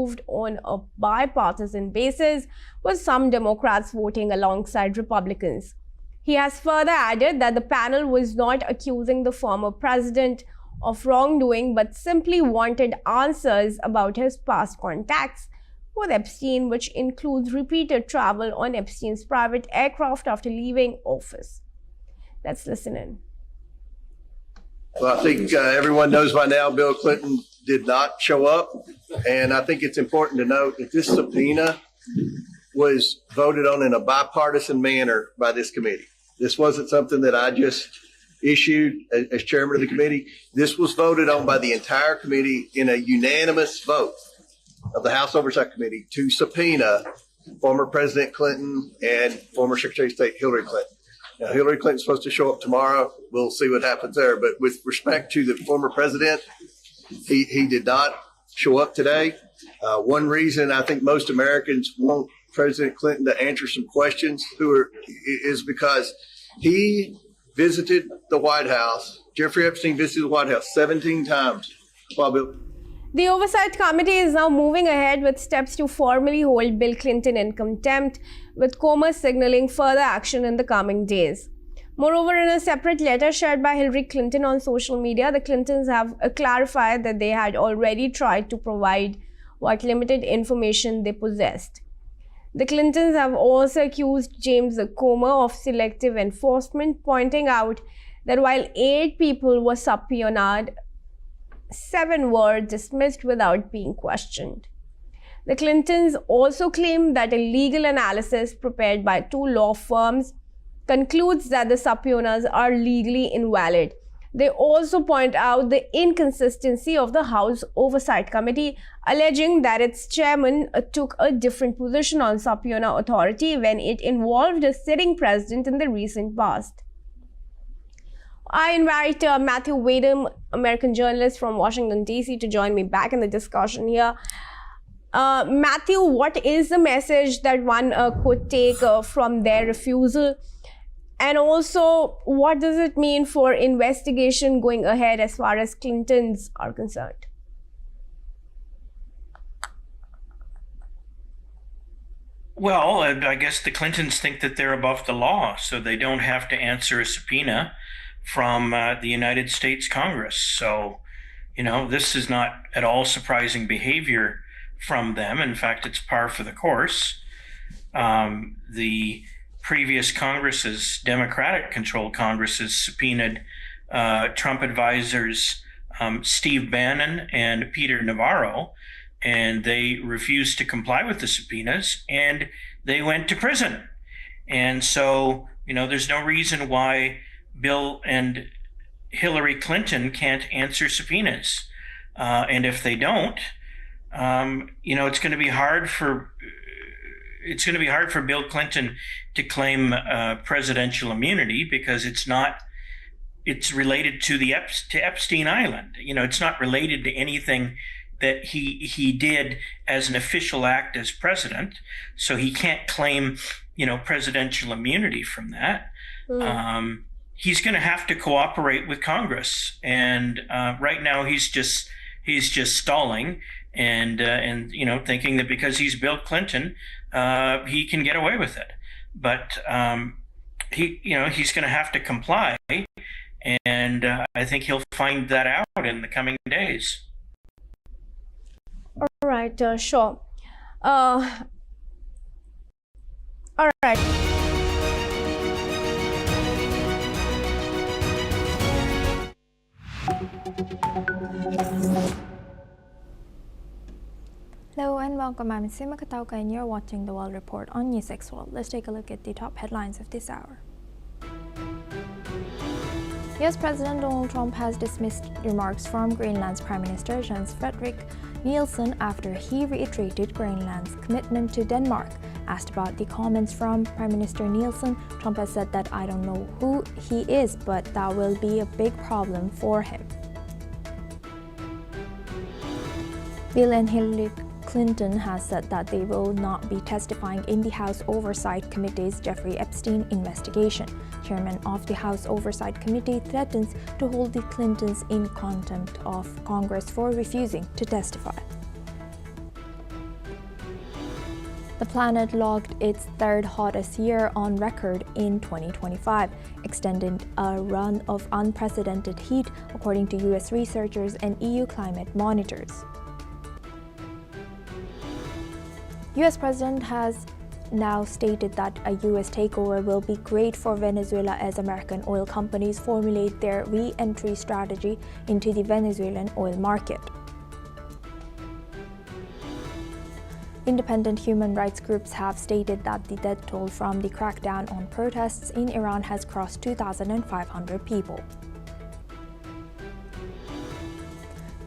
approved on a bipartisan basis, with some Democrats voting alongside Republicans. He has further added that the panel was not accusing the former president of wrongdoing, but simply wanted answers about his past contacts with Epstein, which includes repeated travel on Epstein's private aircraft after leaving office. Let's listen in. Well, I think everyone knows by now Bill Clinton did not show up. And I think it's important to note that this subpoena was voted on in a bipartisan manner by this committee. This wasn't something that I just issued as chairman of the committee. This was voted on by the entire committee in a unanimous vote of the House Oversight Committee to subpoena former President Clinton and former Secretary of State Hillary Clinton. Now, Hillary Clinton's supposed to show up tomorrow. We'll see what happens there. But with respect to the former president, he did not show up today. One reason I think most Americans want President Clinton to answer some questions is because he visited the White House. Jeffrey Epstein visited the White House 17 times while Bill. The Oversight Committee is now moving ahead with steps to formally hold Bill Clinton in contempt, with Comer signaling further action in the coming days. Moreover, in a separate letter shared by Hillary Clinton on social media, the Clintons have clarified that they had already tried to provide what limited information they possessed. The Clintons have also accused James Comer of selective enforcement, pointing out that while 8 people were subpoenaed, 7 were dismissed without being questioned. The Clintons also claim that a legal analysis prepared by 2 law firms concludes that the subpoenas are legally invalid. They also point out the inconsistency of the House Oversight Committee, alleging that its chairman took a different position on subpoena authority when it involved a sitting president in the recent past. I invite Matthew Wadham, American journalist from Washington, D.C., to join me back in the discussion here. Matthew, what is the message that one could take from their refusal? And also, what does it mean for investigation going ahead as far as Clintons are concerned? Well, I guess the Clintons think that they're above the law, so they don't have to answer a subpoena from the United States Congress. So, this is not at all surprising behavior from them. In fact, it's par for the course. The previous Congresses, Democratic-controlled Congresses, subpoenaed Trump advisors Steve Bannon and Peter Navarro, and they refused to comply with the subpoenas, and they went to prison. And so, there's no reason why Bill and Hillary Clinton can't answer subpoenas. And if they don't, it's going to be hard for Bill Clinton to claim presidential immunity, because it's related to Epstein Island. It's not related to anything that he did as an official act as president. So he can't claim, presidential immunity from that. He's going to have to cooperate with Congress. And right now he's just stalling and thinking that because he's Bill Clinton, he can get away with it. But he's going to have to comply, and I think he'll find that out in the coming days. All right, sure. All right. Hello and welcome. I'm Sima Katauka and you're watching the World Report on News X World. Let's take a look at the top headlines of this hour. US President Donald Trump has dismissed remarks from Greenland's Prime Minister Jens Frederik Nielsen after he reiterated Greenland's commitment to Denmark. Asked about the comments from Prime Minister Nielsen, Trump has said that "I don't know who he is, but that will be a big problem for him." Bill and Hillary Clinton has said that they will not be testifying in the House Oversight Committee's Jeffrey Epstein investigation. Chairman of the House Oversight Committee threatens to hold the Clintons in contempt of Congress for refusing to testify. The planet logged its third hottest year on record in 2025, extending a run of unprecedented heat, according to US researchers and EU climate monitors. US President has now stated that a US takeover will be great for Venezuela as American oil companies formulate their re-entry strategy into the Venezuelan oil market. Independent human rights groups have stated that the death toll from the crackdown on protests in Iran has crossed 2,500 people.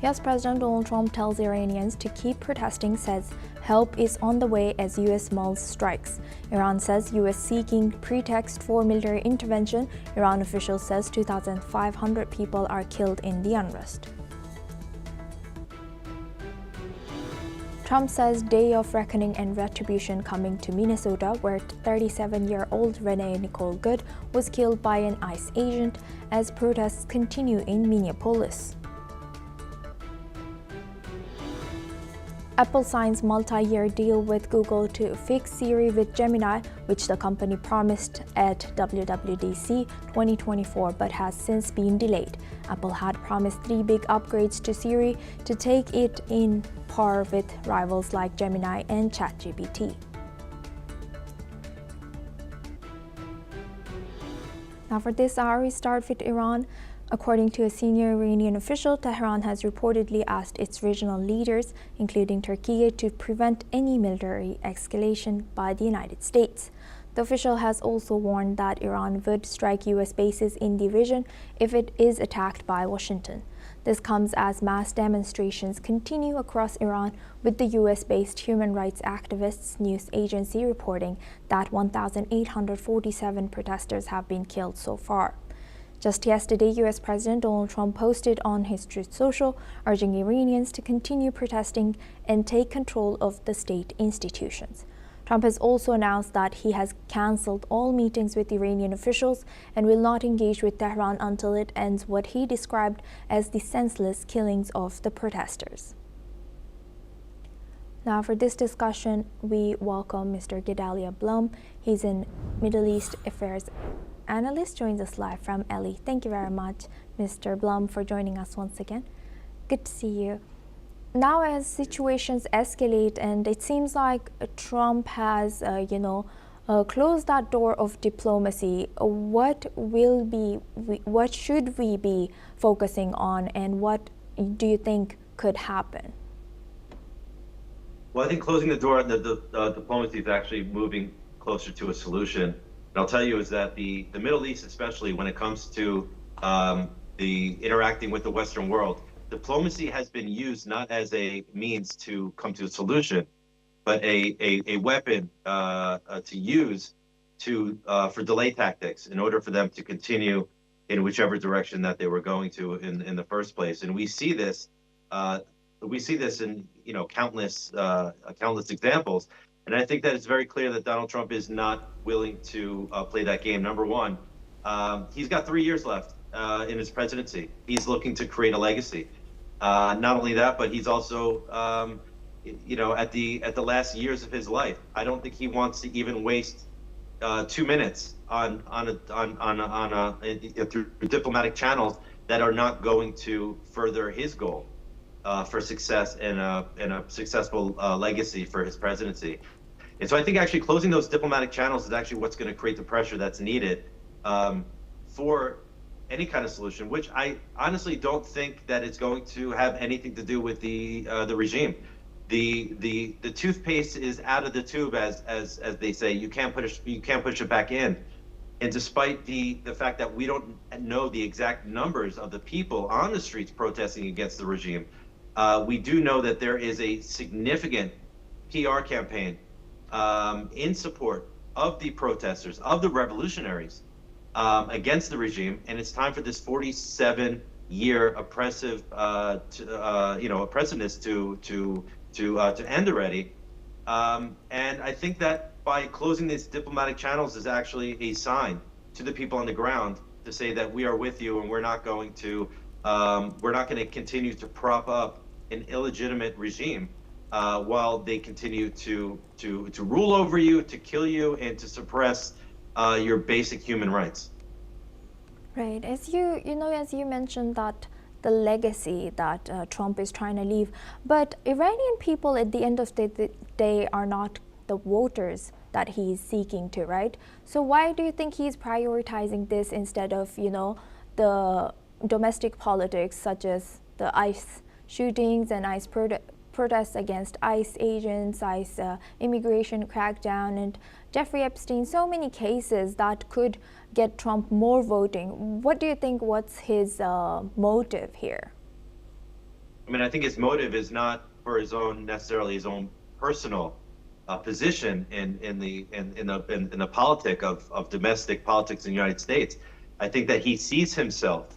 US President Donald Trump tells Iranians to keep protesting, says help is on the way as US mulls strikes. Iran says US seeking pretext for military intervention. Iran officials says 2,500 people are killed in the unrest. Trump says day of reckoning and retribution coming to Minnesota, where 37-year-old Renee Nicole Good was killed by an ICE agent as protests continue in Minneapolis. Apple signs multi-year deal with Google to fix Siri with Gemini, which the company promised at WWDC 2024 but has since been delayed. Apple had promised 3 big upgrades to Siri to take it in par with rivals like Gemini and ChatGPT. Now for this hour, we start with Iran. According to a senior Iranian official, Tehran has reportedly asked its regional leaders, including Turkey, to prevent any military escalation by the United States. The official has also warned that Iran would strike US bases in the region if it is attacked by Washington. This comes as mass demonstrations continue across Iran, with the US-based human rights activists news agency reporting that 1,847 protesters have been killed so far. Just yesterday, US President Donald Trump posted on his Truth Social, urging Iranians to continue protesting and take control of the state institutions. Trump has also announced that he has canceled all meetings with Iranian officials and will not engage with Tehran until it ends what he described as the senseless killings of the protesters. Now, for this discussion, we welcome Mr. Gedalia Blum. He's an Middle East Affairs analyst, joins us live from LA. Thank you very much, Mr. Blum, for joining us once again. Good to see you. Now, as situations escalate, and it seems like Trump has, closed that door of diplomacy, what should we be focusing on, and what do you think could happen? Well, I think closing the door on the diplomacy is actually moving closer to a solution. And I'll tell you is that the Middle East, especially when it comes to the interacting with the Western world, diplomacy has been used not as a means to come to a solution, but a weapon to use for delay tactics in order for them to continue in whichever direction that they were going to in the first place. And we see this in countless examples. And I think that it's very clear that Donald Trump is not willing to play that game. Number one, he's got 3 years left in his presidency. He's looking to create a legacy. Not only that, but he's also, at the last years of his life. I don't think he wants to even waste 2 minutes through diplomatic channels that are not going to further his goal for success and a successful legacy for his presidency. And so I think actually closing those diplomatic channels is actually what's going to create the pressure that's needed for any kind of solution, which I honestly don't think that it's going to have anything to do with the regime. The toothpaste is out of the tube, as they say. You can't push it back in. And despite the fact that we don't know the exact numbers of the people on the streets protesting against the regime, we do know that there is a significant PR campaign in support of the protesters, of the revolutionaries against the regime, and it's time for this 47-year oppressiveness to end already. And I think that by closing these diplomatic channels is actually a sign to the people on the ground to say that we are with you, and we're not going to continue to prop up an illegitimate regime while they continue to rule over you, to kill you, and to suppress your basic human rights. Right. As you mentioned that the legacy that Trump is trying to leave, but Iranian people at the end of the day are not the voters that he's seeking to, right? So why do you think he's prioritizing this instead of, the domestic politics such as the ICE shootings and ICE protests against ICE agents, ICE immigration crackdown, and Jeffrey Epstein, so many cases that could get Trump more voting? What do you think, what's his motive here? I mean, I think his motive is not for necessarily his own personal position in the politic of domestic politics in the United States. I think that he sees himself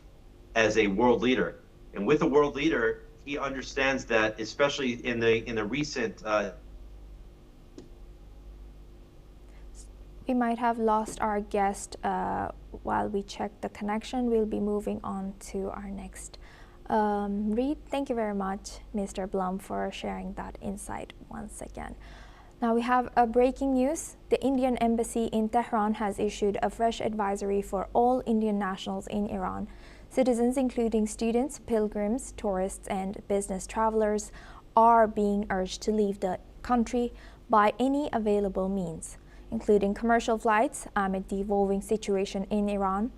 as a world leader, and with a world leader, he understands that, especially in the recent. We might have lost our guest while we check the connection. We'll be moving on to our next read. Thank you very much, Mr. Blum, for sharing that insight once again. Now we have a breaking news. The Indian embassy in Tehran has issued a fresh advisory for all Indian nationals in Iran. Citizens, including students, pilgrims, tourists, and business travelers, are being urged to leave the country by any available means, including commercial flights, amid the evolving situation in Iran.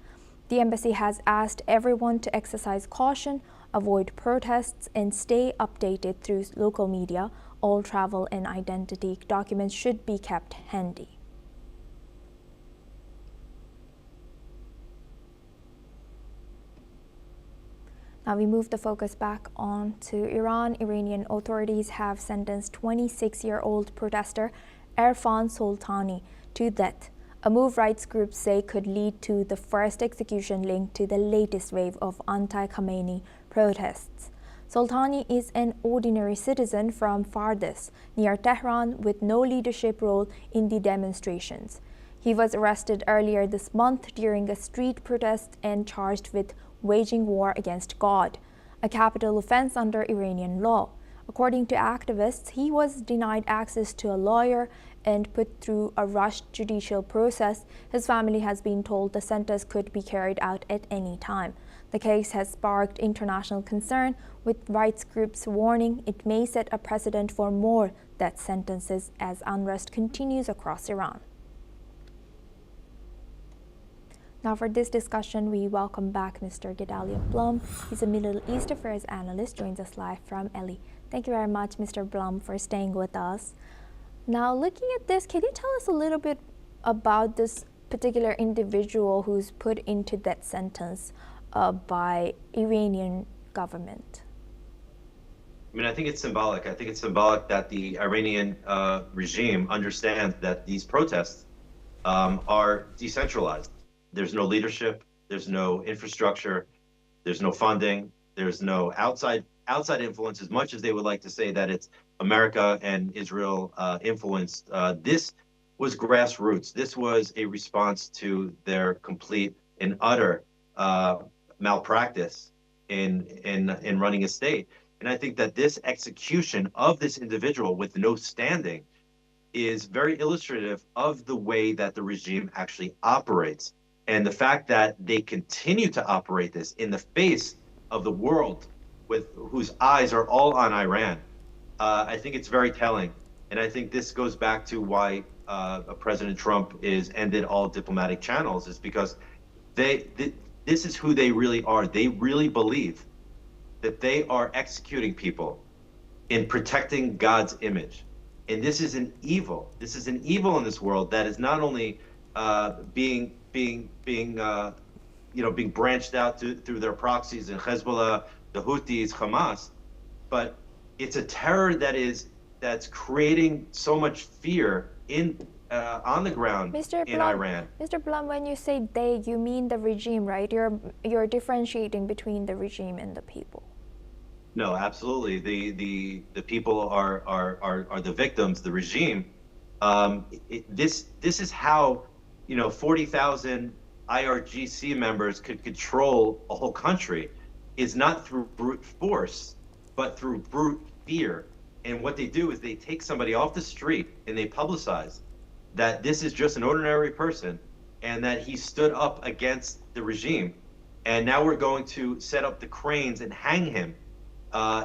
The embassy has asked everyone to exercise caution, avoid protests, and stay updated through local media. All travel and identity documents should be kept handy. Now we move the focus back on to Iran. Iranian authorities have sentenced 26-year-old protester Erfan Soltani to death, a move rights groups say could lead to the first execution linked to the latest wave of anti-Khamenei protests. Soltani is an ordinary citizen from Fardis, near Tehran, with no leadership role in the demonstrations. He was arrested earlier this month during a street protest and charged with waging war against God, a capital offense under Iranian law. According to activists, he was denied access to a lawyer and put through a rushed judicial process. His family has been told the sentence could be carried out at any time. The case has sparked international concern, with rights groups warning it may set a precedent for more death sentences as unrest continues across Iran. Now for this discussion, we welcome back Mr. Gedalia Blum. He's a Middle East Affairs analyst, joins us live from Eli. Thank you very much, Mr. Blum, for staying with us. Now, looking at this, can you tell us a little bit about this particular individual who's put into death sentence by Iranian government? I mean, I think it's symbolic. I think it's symbolic that the Iranian regime understands that these protests are decentralized. There's no leadership, there's no infrastructure, there's no funding, there's no outside influence, as much as they would like to say that it's America and Israel influenced. This was grassroots. This was a response to their complete and utter malpractice in running a state. And I think that this execution of this individual with no standing is very illustrative of the way that the regime actually operates. And the fact that they continue to operate this in the face of the world with whose eyes are all on Iran, I think it's very telling. And I think this goes back to why President Trump is ended all diplomatic channels, is because this is who they really are. They really believe that they are executing people in protecting God's image. And this is an evil. This is an evil in this world that is not only being branched out through their proxies in Hezbollah, the Houthis, Hamas, but it's a terror that's creating so much fear on the ground in Iran. Mr. Blum, when you say they, you mean the regime, right? You're differentiating between the regime and the people. No, absolutely. The people are the victims. The regime. This is how 40,000 IRGC members could control a whole country. Is not through brute force, but through brute fear. And what they do is they take somebody off the street and they publicize that this is just an ordinary person and that he stood up against the regime. And now we're going to set up the cranes and hang him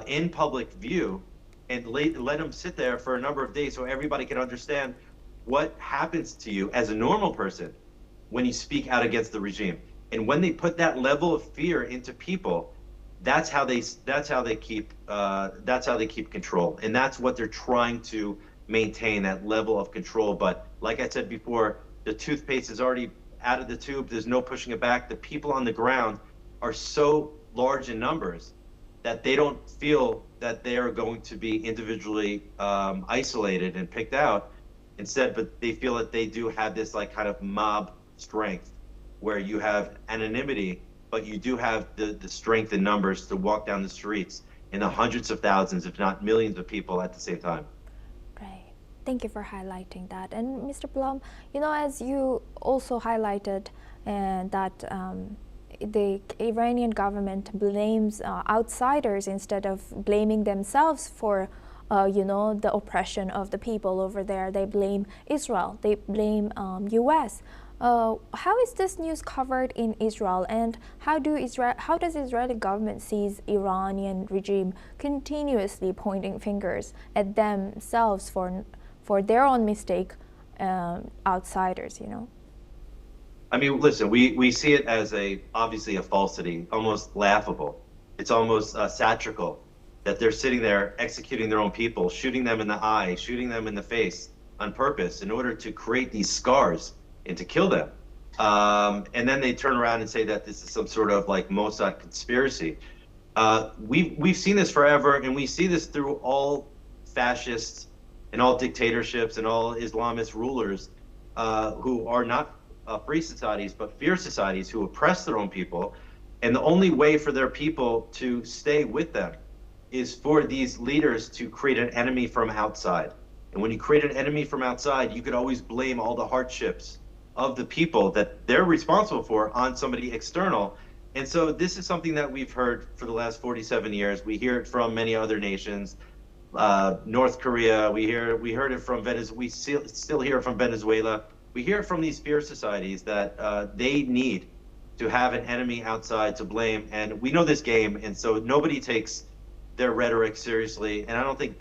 in public view and let him sit there for a number of days so everybody can understand what happens to you as a normal person when you speak out against the regime. And when they put that level of fear into people, that's how they keep control, and that's what they're trying to maintain, that level of control. But like I said before, the toothpaste is already out of the tube. There's no pushing it back. The people on the ground are so large in numbers that they don't feel that they are going to be individually isolated and picked out instead, but they feel that they do have this like kind of mob strength where you have anonymity, but you do have the strength in numbers to walk down the streets in the hundreds of thousands, if not millions of people at the same time. Right. Thank you for highlighting that. And Mr. Blum, as you also highlighted that the Iranian government blames outsiders instead of blaming themselves for the oppression of the people over there. They blame Israel, they blame US. How is this news covered in Israel, and how does Israeli government sees Iranian regime continuously pointing fingers at themselves for their own mistake, outsiders, I mean, listen, we see it as obviously a falsity, almost laughable. It's almost satirical that they're sitting there executing their own people, shooting them in the eye, shooting them in the face on purpose in order to create these scars and to kill them. And then they turn around and say that this is some sort of like Mossad conspiracy. We've seen this forever, and we see this through all fascists and all dictatorships and all Islamist rulers who are not free societies, but fierce societies who oppress their own people. And the only way for their people to stay with them is for these leaders to create an enemy from outside. And when you create an enemy from outside, you could always blame all the hardships of the people that they're responsible for on somebody external. And so this is something that we've heard for the last 47 years. We hear it from many other nations, North Korea. We heard it from Venezuela. We still hear it from Venezuela. We hear it from these fierce societies that they need to have an enemy outside to blame. And we know this game, and so nobody takes their rhetoric seriously. And I don't think,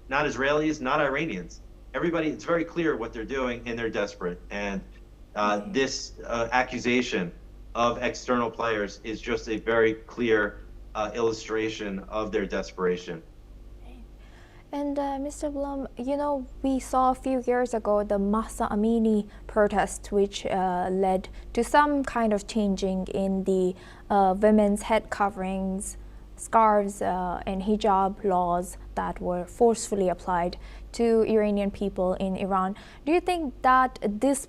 not Israelis, not Iranians. Everybody, it's very clear what they're doing, and they're desperate. And this accusation of external players is just a very clear illustration of their desperation. And Mr. Blum, we saw a few years ago the Mahsa Amini protest, which led to some kind of changing in the women's head coverings, scarves, and hijab laws that were forcefully applied to Iranian people in Iran. Do you think that the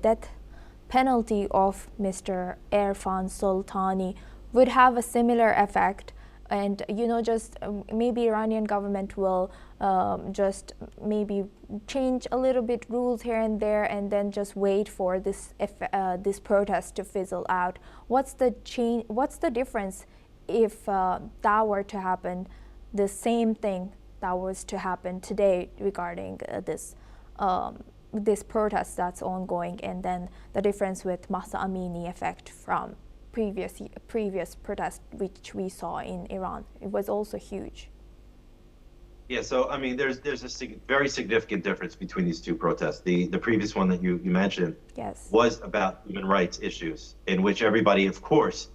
death penalty of Mr. Erfan Soltani would have a similar effect? And just maybe Iranian government will just maybe change a little bit rules here and there, and then just wait for this protest to fizzle out. What's the change? What's the difference if that were to happen? The same thing that was to happen today regarding this protest that's ongoing, and then the difference with Mahsa Amini effect from previous protest which we saw in Iran. It was also huge. Yeah, so I mean, there's a very significant difference between these two protests. The previous one that you mentioned, yes, was about human rights issues, in which everybody, of course,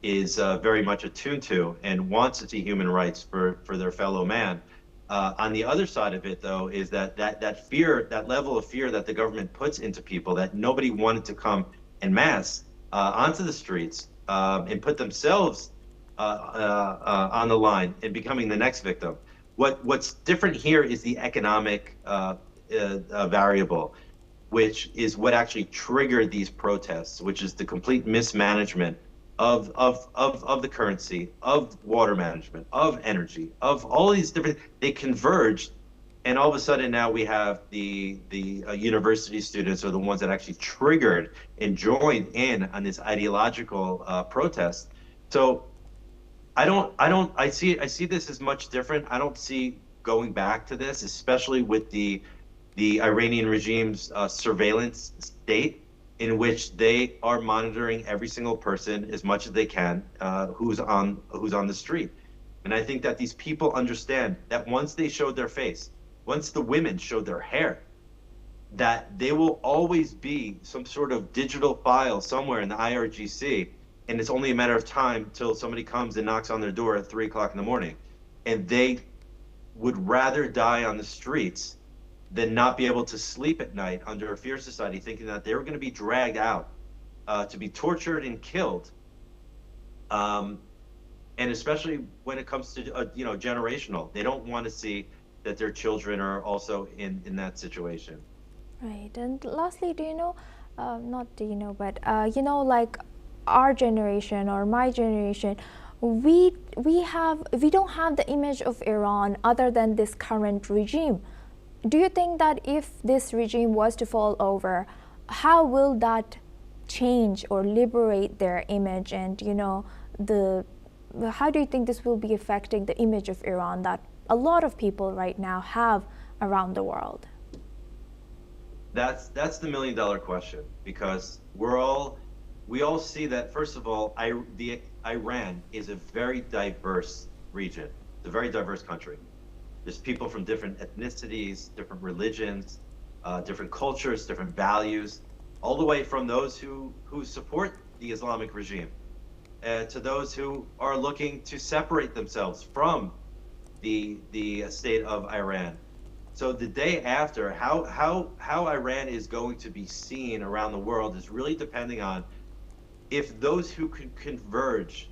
is very much attuned to and wants to see human rights for their fellow man. On the other side of it, though, is that fear, that level of fear that the government puts into people, that nobody wanted to come en masse onto the streets and put themselves on the line and becoming the next victim. What's different here is the economic variable, which is what actually triggered these protests, which is the complete mismanagement of the currency, of water management, of energy, of all these different, they converged. And all of a sudden now we have the university students are the ones that actually triggered and joined in on this ideological protest. So I see this as much different. I don't see going back to this, especially with the Iranian regime's surveillance state, in which they are monitoring every single person as much as they can who's on the street. And I think that these people understand that once they showed their face, once the women showed their hair, that they will always be some sort of digital file somewhere in the IRGC, and it's only a matter of time till somebody comes and knocks on their door at 3 o'clock in the morning, and they would rather die on the streets than not be able to sleep at night under a fear society, thinking that they were going to be dragged out to be tortured and killed. And especially when it comes to generational, they don't want to see that their children are also in that situation. Right. And lastly, do you know, not do you know, but like our generation or my generation, we don't have the image of Iran other than this current regime. Do you think that if this regime was to fall over, how will that change or liberate their image? And how do you think this will be affecting the image of Iran that a lot of people right now have around the world? That's the $1 million question, because we all see that, first of all, Iran is a very diverse region. It's a very diverse country. There's people from different ethnicities, different religions, different cultures, different values, all the way from those who support the Islamic regime to those who are looking to separate themselves from the state of Iran. So the day after, how Iran is going to be seen around the world is really depending on if those who can converge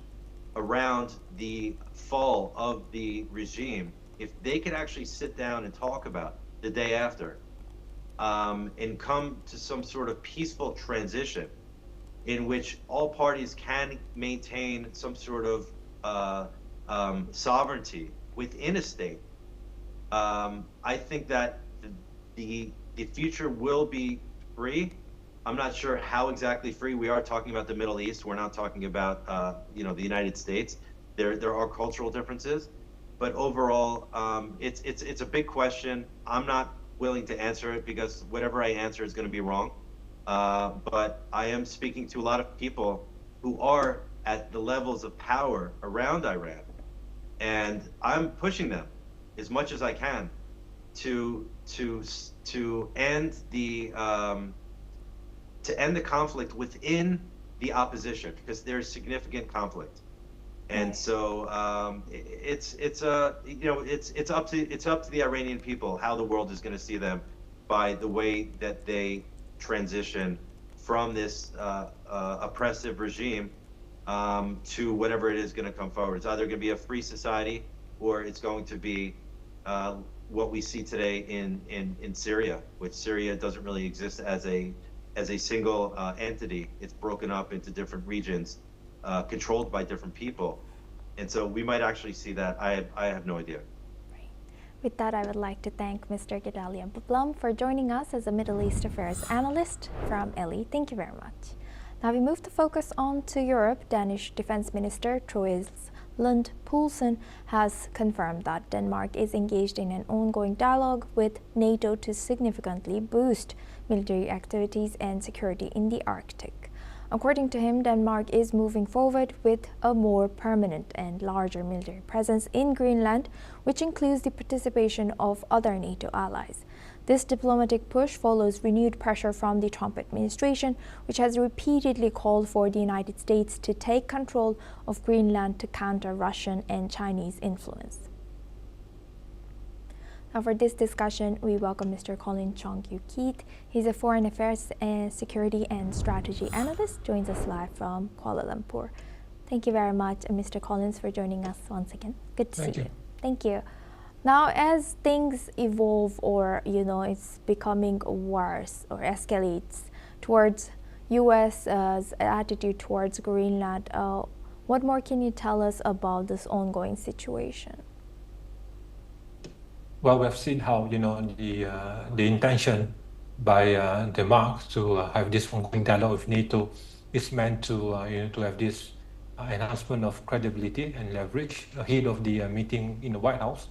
around the fall of the regime, if they could actually sit down and talk about the day after and come to some sort of peaceful transition in which all parties can maintain some sort of sovereignty within a state, I think that the future will be free. I'm not sure how exactly free. We are talking about the Middle East. We're not talking about the United States. There are cultural differences, but overall, it's a big question. I'm not willing to answer it because whatever I answer is going to be wrong. But I am speaking to a lot of people who are at the levels of power around Iran, and I'm pushing them as much as I can to end the conflict within the opposition, because there's significant conflict, and so it's up to the Iranian people how the world is going to see them by the way that they transition from this oppressive regime to whatever it is going to come forward. It's either going to be a free society or it's going to be what we see today in Syria, which Syria doesn't really exist as a single entity. It's broken up into different regions, controlled by different people, and so we might actually see that. I have no idea. Right. With that, I would like to thank Mr. Gedalia Bublum for joining us as a Middle East Affairs analyst from Ellie. Thank you very much. Now we move to focus on to Europe. Danish Defense Minister Troels Lund Poulsen has confirmed that Denmark is engaged in an ongoing dialogue with NATO to significantly boost military activities and security in the Arctic. According to him, Denmark is moving forward with a more permanent and larger military presence in Greenland, which includes the participation of other NATO allies. This diplomatic push follows renewed pressure from the Trump administration, which has repeatedly called for the United States to take control of Greenland to counter Russian and Chinese influence. Now for this discussion, we welcome Mr. Colin Chong-Yu-Keith. He's a Foreign Affairs and Security and Strategy Analyst, joins us live from Kuala Lumpur. Thank you very much, Mr. Collins, for joining us once again. Good to see you. Thank you. Now, as things evolve or, it's becoming worse or escalates towards U.S.'s attitude towards Greenland, what more can you tell us about this ongoing situation? Well, we've seen how, the intention by Denmark to have this ongoing dialogue with NATO is meant to, to have this enhancement of credibility and leverage ahead of the meeting in the White House.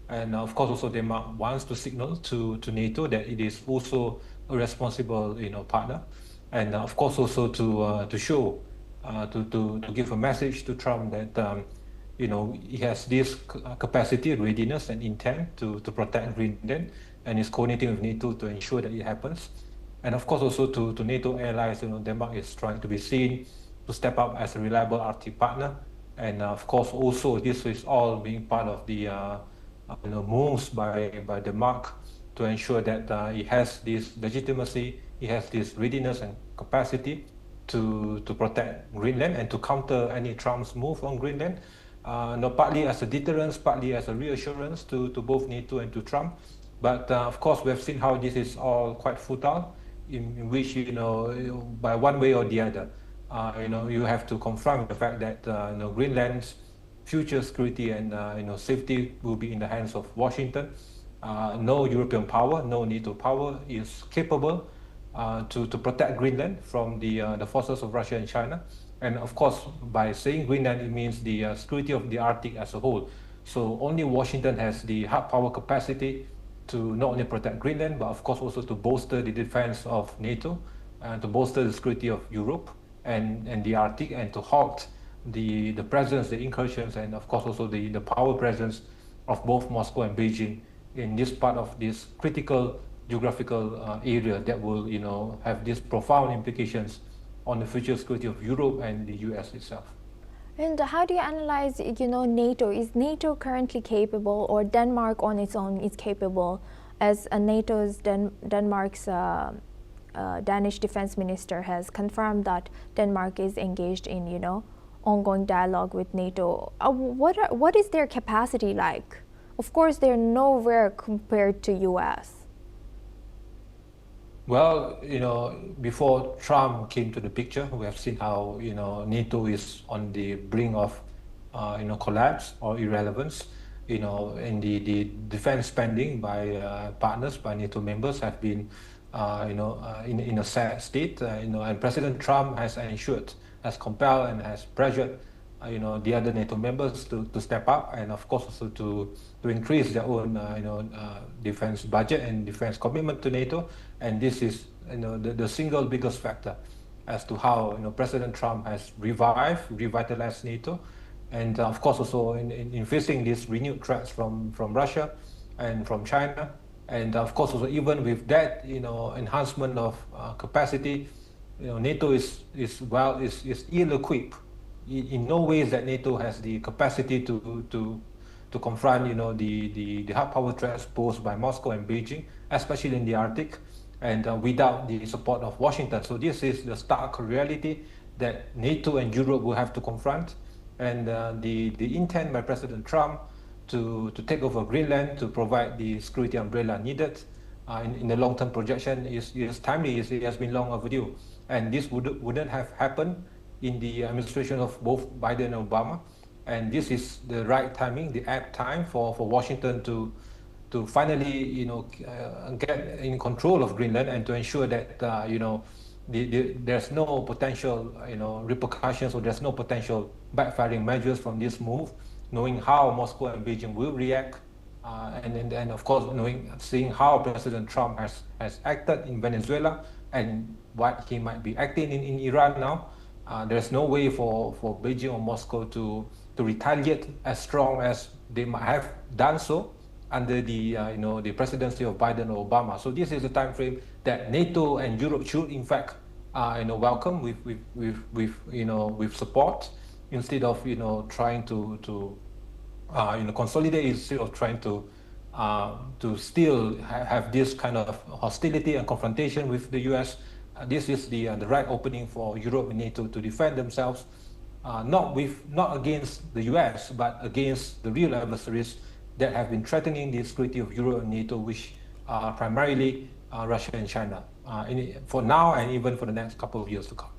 And of course, also Denmark wants to signal to NATO that it is also a responsible, partner, and of course also to show, to give a message to Trump that he has this capacity, readiness, and intent to protect Greenland, and is coordinating with NATO to ensure that it happens. And of course also to NATO allies, Denmark is trying to be seen to step up as a reliable Arctic partner, and of course also this is all being part of the moves by Denmark to ensure that it has this legitimacy, it has this readiness and capacity to protect Greenland and to counter any Trump's move on Greenland, partly as a deterrence, partly as a reassurance to both NATO and to Trump. But of course, we have seen how this is all quite futile, in which, by one way or the other, you have to confront the fact that Greenland's future security and safety will be in the hands of Washington. No European power, no NATO power is capable to protect Greenland from the forces of Russia and China. And of course, by saying Greenland, it means the security of the Arctic as a whole. So only Washington has the hard power capacity to not only protect Greenland, but of course also to bolster the defense of NATO, and to bolster the security of Europe and the Arctic, and to halt the presence, the incursions, and of course also the power presence of both Moscow and Beijing in this part of this critical geographical area that will have these profound implications on the future security of Europe and the US itself. And how do you analyze, NATO? Is NATO currently capable, or Denmark on its own is capable, as NATO's Denmark's Danish defense minister has confirmed that Denmark is engaged in, ongoing dialogue with NATO. What is their capacity like? Of course, they're nowhere compared to US. Well, before Trump came to the picture, we have seen how, NATO is on the brink of, collapse or irrelevance. And the defense spending by partners, by NATO members have been, in a sad state, and President Trump has ensured, has compelled and has pressured, the other NATO members to step up, and of course also to increase their own, defense budget and defense commitment to NATO. And this is, the single biggest factor as to how, President Trump has revitalized NATO, and of course also in facing these renewed threats from Russia and from China, and of course also even with that, enhancement of capacity, NATO is ill-equipped. In no ways that NATO has the capacity to confront, the hard power threats posed by Moscow and Beijing, especially in the Arctic, and without the support of Washington. So this is the stark reality that NATO and Europe will have to confront. And the intent by President Trump to take over Greenland, to provide the security umbrella needed in the long-term projection is timely. It has been long overdue. And this wouldn't have happened in the administration of both Biden and Obama. And this is the right timing, the apt time for Washington to finally, get in control of Greenland, and to ensure that, there's no potential, repercussions, or there's no potential backfiring measures from this move, knowing how Moscow and Beijing will react, and of course, seeing how President Trump has acted in Venezuela and what he might be acting in Iran now. There's no way for Beijing or Moscow to retaliate as strong as they might have done so under the presidency of Biden or Obama. So this is the time frame that NATO and Europe should in fact welcome with support, instead of trying to consolidate, instead of trying to still have this kind of hostility and confrontation with the US. This is the right opening for Europe and NATO to defend themselves, not against the US, but against the real adversaries that have been threatening the security of Europe and NATO, which are primarily Russia and China, for now and even for the next couple of years to come.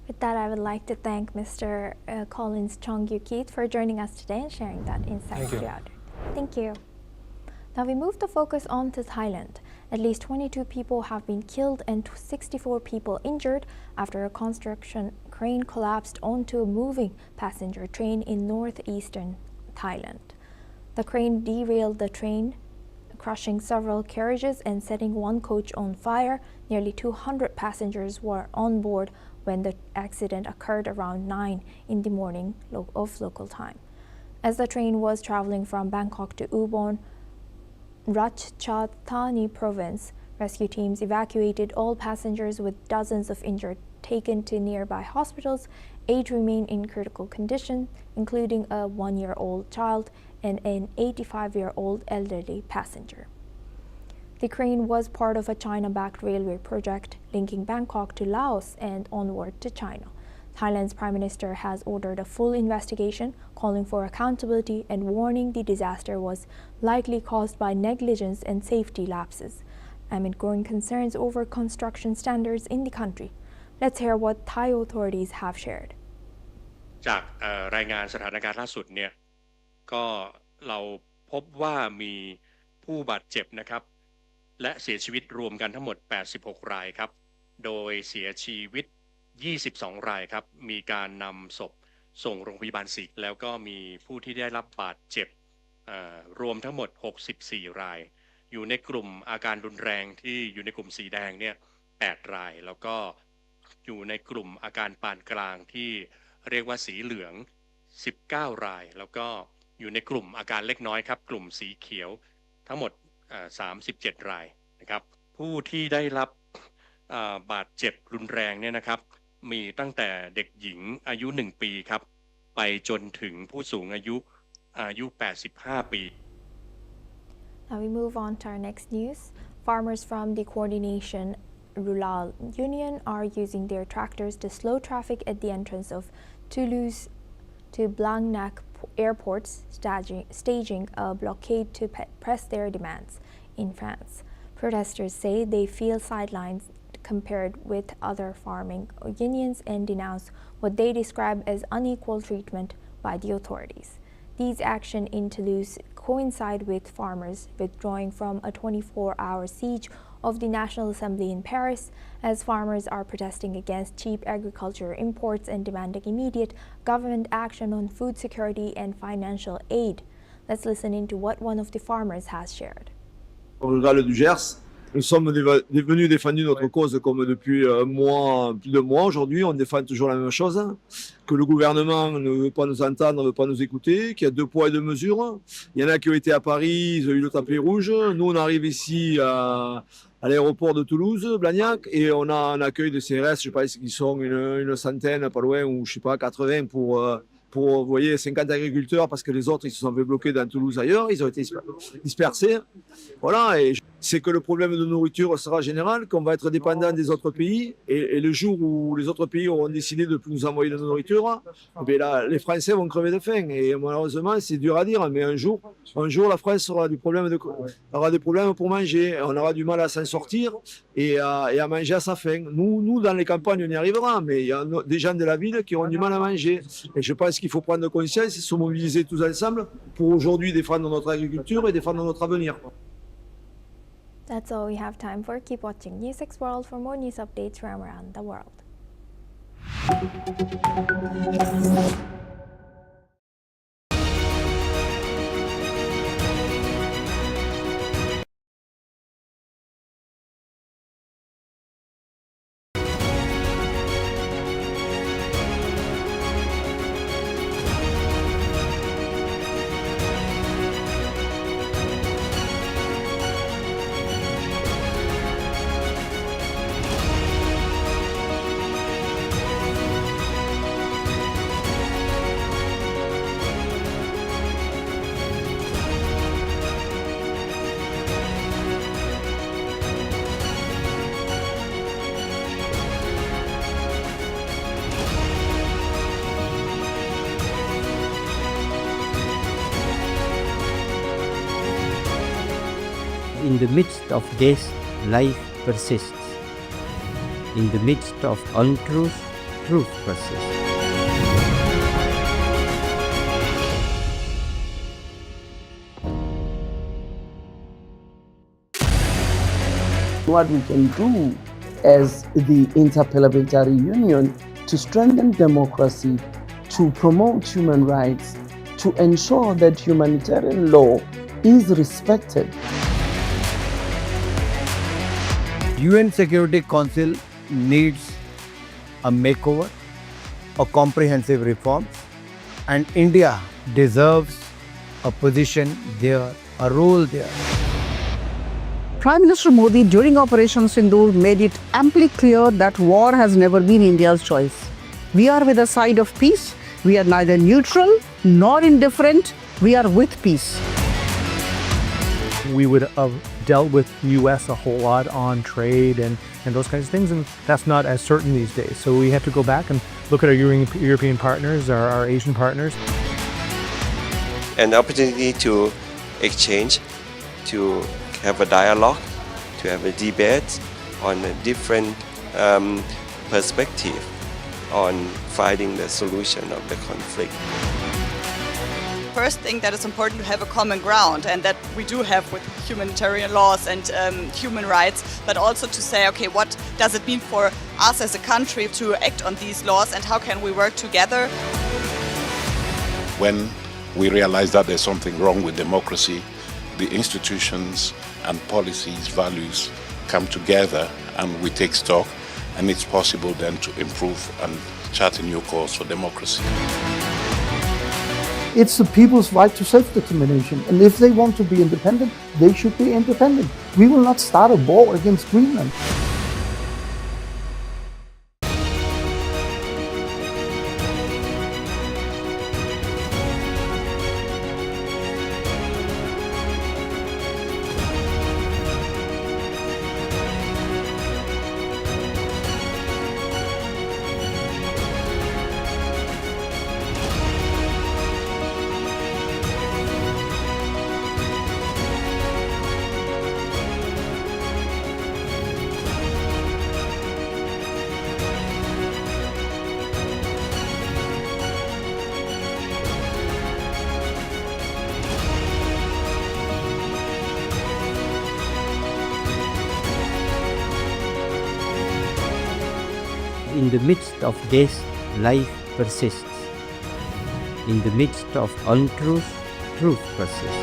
With that, I would like to thank Mr. Collins Chong-Yu-Keat for joining us today and sharing that insight throughout. Thank you. Now we move the focus on to Thailand. At least 22 people have been killed and 64 people injured after a construction crane collapsed onto a moving passenger train in northeastern Thailand. The crane derailed the train, crushing several carriages and setting one coach on fire. Nearly 200 passengers were on board when the accident occurred around 9 in the morning of local time. As the train was traveling from Bangkok to Ubon, Ratchathani province, rescue teams evacuated all passengers with dozens of injured taken to nearby hospitals. 8 remain in critical condition, including a 1-year-old child and an 85-year-old elderly passenger. The crane was part of a China-backed railway project linking Bangkok to Laos and onward to China. Thailand's Prime Minister has ordered a full investigation, calling for accountability and warning the disaster was likely caused by negligence and safety lapses, amid growing concerns over construction standards in the country. Let's hear what Thai authorities have shared. จากรายงานสถานการณ์ล่าสุดเนี่ยก็เราพบว่ามีผู้บาดเจ็บนะครับและเสียชีวิตรวมกันทั้งหมด86รายครับโดยเสียชีวิต22รายครับมีการนำศพส่งโรงพยาบาลศิริแล้วก็มีผู้ที่ได้รับบาดเจ็บรวมทั้งหมด64รายอยู่ในกลุ่มอาการรุนแรงที่อยู่ในกลุ่มสีแดงเนี่ย8รายแล้วก็อยู่ในกลุ่มอาการปานกลางที่เรียกว่าสีเหลือง19รายแล้วก็อยู่ในกลุ่มอาการเล็กน้อยครับกลุ่มสีเขียวทั้งหมด37รายนะครับผู้ที่ได้รับบาดเจ็บรุนแรงเนี่ยนะครับมีตั้งแต่เด็กหญิงอายุ1ปีครับไปจนถึงผู้สูงอายุ85ปี Now we move on to our next news. Farmers from the Coordination Rurale Union are using their tractors to slow traffic at the entrance of Toulouse-Blagnac Airport, staging a blockade to press their demands in France. Protesters say they feel sidelined compared with other farming unions and denounce what they describe as unequal treatment by the authorities. These actions in Toulouse coincide with farmers withdrawing from a 24-hour siege of the National Assembly in Paris, as farmers are protesting against cheap agriculture imports and demanding immediate government action on food security and financial aid. Let's listen into what one of the farmers has shared. Rurale du Gers, nous sommes venus défendre notre cause comme depuis plus de mois. Aujourd'hui, on défend toujours la même chose, que le gouvernement ne veut pas nous entendre, ne veut pas nous écouter, qu'il y a 2 poids et 2 mesures. Il y en a qui ont été à Paris, ils ont eu le tapis rouge. Nous, on arrive ici à l'aéroport de Toulouse-Blagnac et on a un accueil de CRS, je pense qu'ils sont une centaine, pas loin, ou je sais pas, 80 pour vous voyez, 50 agriculteurs, parce que les autres, ils se sont fait bloquer dans Toulouse ailleurs, ils ont été dispersés. Voilà, et c'est que le problème de nourriture sera général, qu'on va être dépendant des autres pays, et le jour où les autres pays auront décidé de nous envoyer de la nourriture, ben là, les Français vont crever de faim, et malheureusement, c'est dur à dire, mais un jour, la France aura des problèmes pour manger, on aura du mal à s'en sortir, et à manger à sa faim. Nous, dans les campagnes, on y arrivera, mais il y a des gens de la ville qui auront du mal à manger, et je pense qu'il faut prendre conscience et se mobiliser tous ensemble pour aujourd'hui défendre notre agriculture et défendre notre avenir. That's all we have time for. Keep watching News6 World for more news updates from around the world. In the midst of this, life persists. In the midst of untruth, truth persists. What we can do as the Interparliamentary Union to strengthen democracy, to promote human rights, to ensure that humanitarian law is respected. UN Security Council needs a makeover, a comprehensive reform, and India deserves a position there, a role there. Prime Minister Modi during Operation Sindoor made it amply clear that war has never been India's choice. We are with the side of peace. We are neither neutral nor indifferent. We are with peace. We would have dealt with US a whole lot on trade and those kinds of things, and that's not as certain these days. So we have to go back and look at our European partners, our Asian partners. An opportunity to exchange, to have a dialogue, to have a debate on a different perspective on finding the solution of the conflict. First thing that is important to have a common ground, and that we do have with humanitarian laws and human rights, but also to say, okay, what does it mean for us as a country to act on these laws and how can we work together? When we realize that there's something wrong with democracy, the institutions and policies, values come together and we take stock, and it's possible then to improve and chart a new course for democracy. It's the people's right to self-determination, and if they want to be independent, they should be independent. We will not start a war against Greenland. In the midst of this, life persists. In the midst of untruth, truth persists.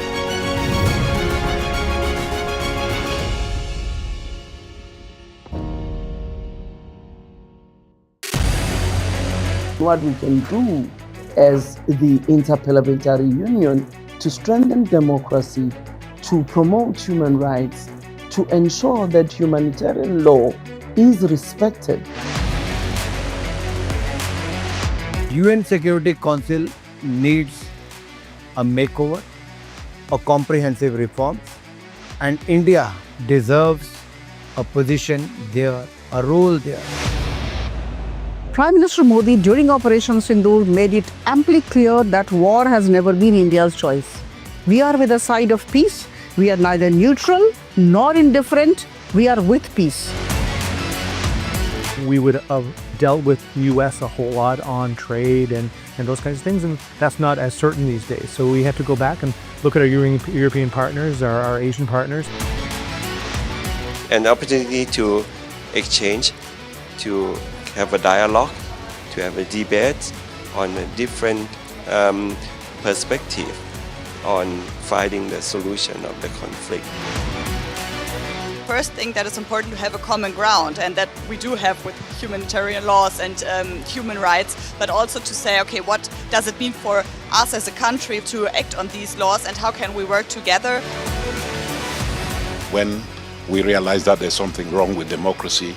What we can do as the Interparliamentary Union to strengthen democracy, to promote human rights, to ensure that humanitarian law is respected. UN Security Council needs a makeover, a comprehensive reform, and India deserves a position there, a role there. Prime Minister Modi during Operation Sindoor made it amply clear that war has never been India's choice. We are with the side of peace. We are neither neutral nor indifferent. We are with peace. We would have dealt with US a whole lot on trade and those kinds of things, and that's not as certain these days. So we have to go back and look at our European partners, our Asian partners. An opportunity to exchange, to have a dialogue, to have a debate on a different perspective on finding the solution of the conflict. First thing that is important to have a common ground, and that we do have with humanitarian laws and human rights, but also to say, okay, what does it mean for us as a country to act on these laws and how can we work together? When we realize that there's something wrong with democracy,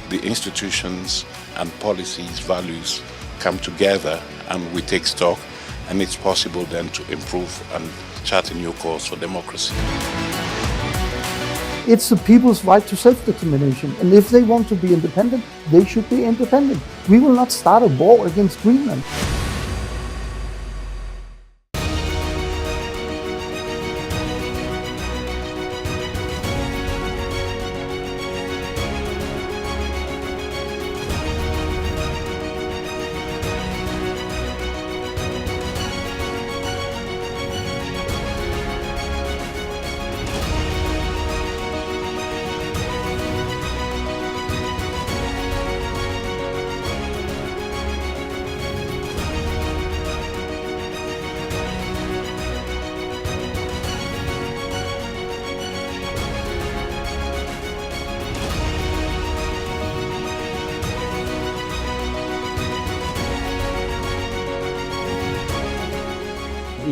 the institutions and policies, values come together and we take stock, and it's possible then to improve and chart a new course for democracy. It's the people's right to self-determination, and if they want to be independent, they should be independent. We will not start a war against Greenland.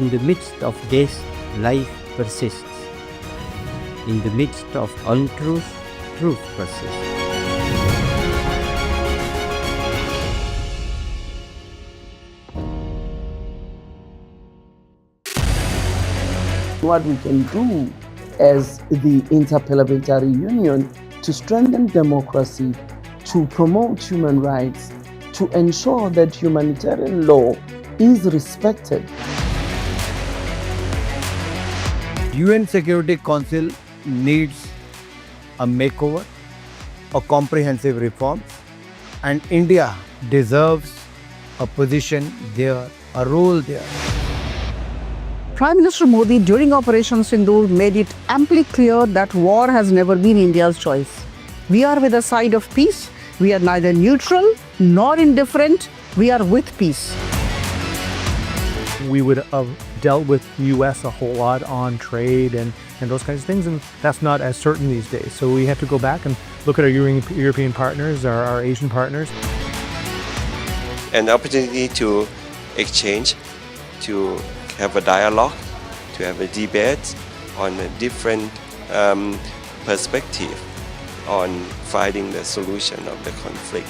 In the midst of this, life persists. In the midst of untruth, truth persists. What we can do as the Interparliamentary Union to strengthen democracy, to promote human rights, to ensure that humanitarian law is respected. UN Security Council needs a makeover, a comprehensive reform, and India deserves a position there, a role there. Prime Minister Modi during Operation Sindoor made it amply clear that war has never been India's choice. We are with the side of peace. We are neither neutral nor indifferent. We are with peace. We would have dealt with the US a whole lot on trade and those kinds of things, and that's not as certain these days. So we have to go back and look at our European partners, our Asian partners. An opportunity to exchange, to have a dialogue, to have a debate on a different perspective on finding the solution of the conflict.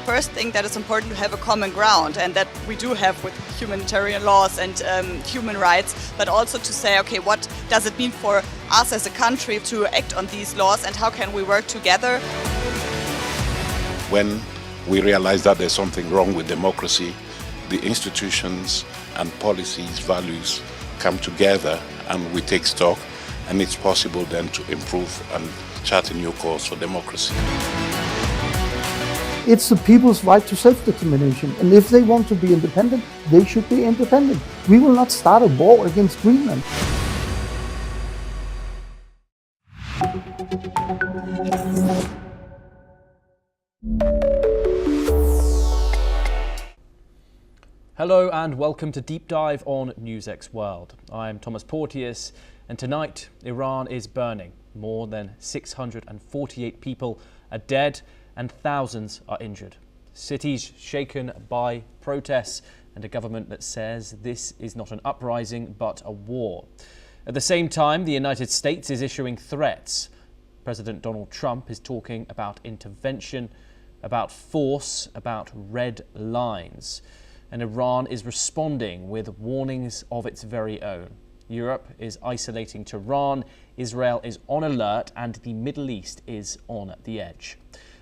First thing that is important to have a common ground, and that we do have with humanitarian laws and human rights, but also to say, okay, what does it mean for us as a country to act on these laws and how can we work together? When we realize that there's something wrong with democracy, the institutions and policies, values come together and we take stock, and it's possible then to improve and chart a new course for democracy. It's the people's right to self-determination, and if they want to be independent, they should be independent. We will not start a war against Greenland. Hello and welcome to Deep Dive on NewsX World. I'm Thomas Porteous, and tonight Iran is burning. More than 648 people are dead and thousands are injured. Cities shaken by protests and a government that says this is not an uprising but a war. At the same time, the United States is issuing threats. President Donald Trump is talking about intervention, about force, about red lines. And Iran is responding with warnings of its very own. Europe is isolating Tehran, Israel is on alert, and the Middle East is on the edge.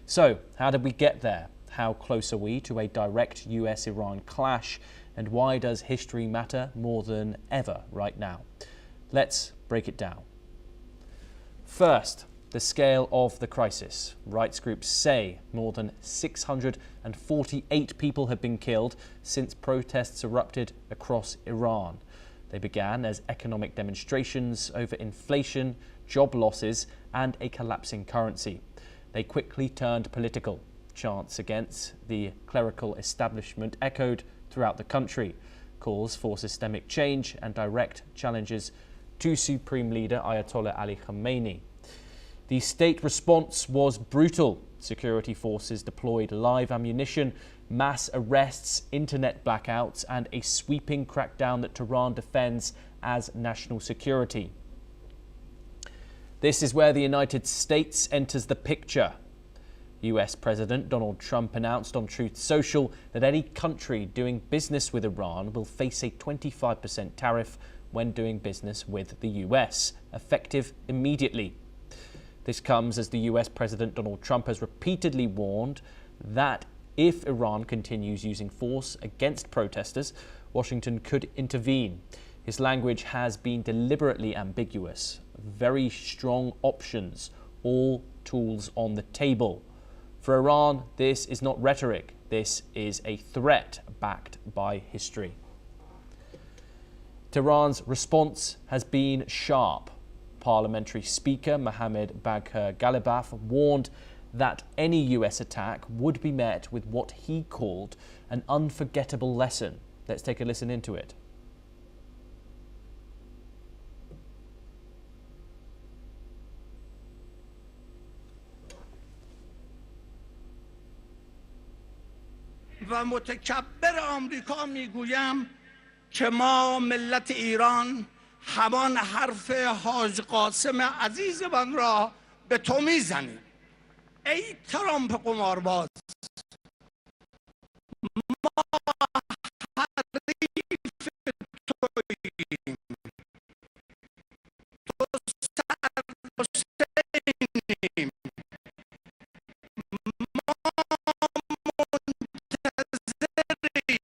So, how did we get there? How close are we to a direct US-Iran clash? And why does history matter more than ever right now? Let's break it down. First, the scale of the crisis. Rights groups say more than 648 people have been killed since protests erupted across Iran. They began as economic demonstrations over inflation, job losses, and a collapsing currency. They quickly turned political. Chants against the clerical establishment echoed throughout the country. Calls for systemic change and direct challenges to Supreme Leader Ayatollah Ali Khamenei. The state response was brutal. Security forces deployed live ammunition, mass arrests, internet blackouts, and a sweeping crackdown that Tehran defends as national security. This is where the United States enters the picture. US President Donald Trump announced on Truth Social that any country doing business with Iran will face a 25% tariff when doing business with the US, effective immediately. This comes as the US President Donald Trump has repeatedly warned that if Iran continues using force against protesters, Washington could intervene. His language has been deliberately ambiguous. Very strong options, all tools on the table. For Iran, this is not rhetoric. This is a threat backed by history. Tehran's response has been sharp. Parliamentary Speaker Mohammad Bagher Ghalibaf warned that any US attack would be met with what he called an unforgettable lesson. Let's take a listen into it. و متکبر آمریکا میگویم که ما ملت ایران همان حرف حاج قاسم عزیزمان را به تو میزنیم. ای ترامپ قمارباز، ما حریف توییم، تو سرحسینیم، ما منتظریم،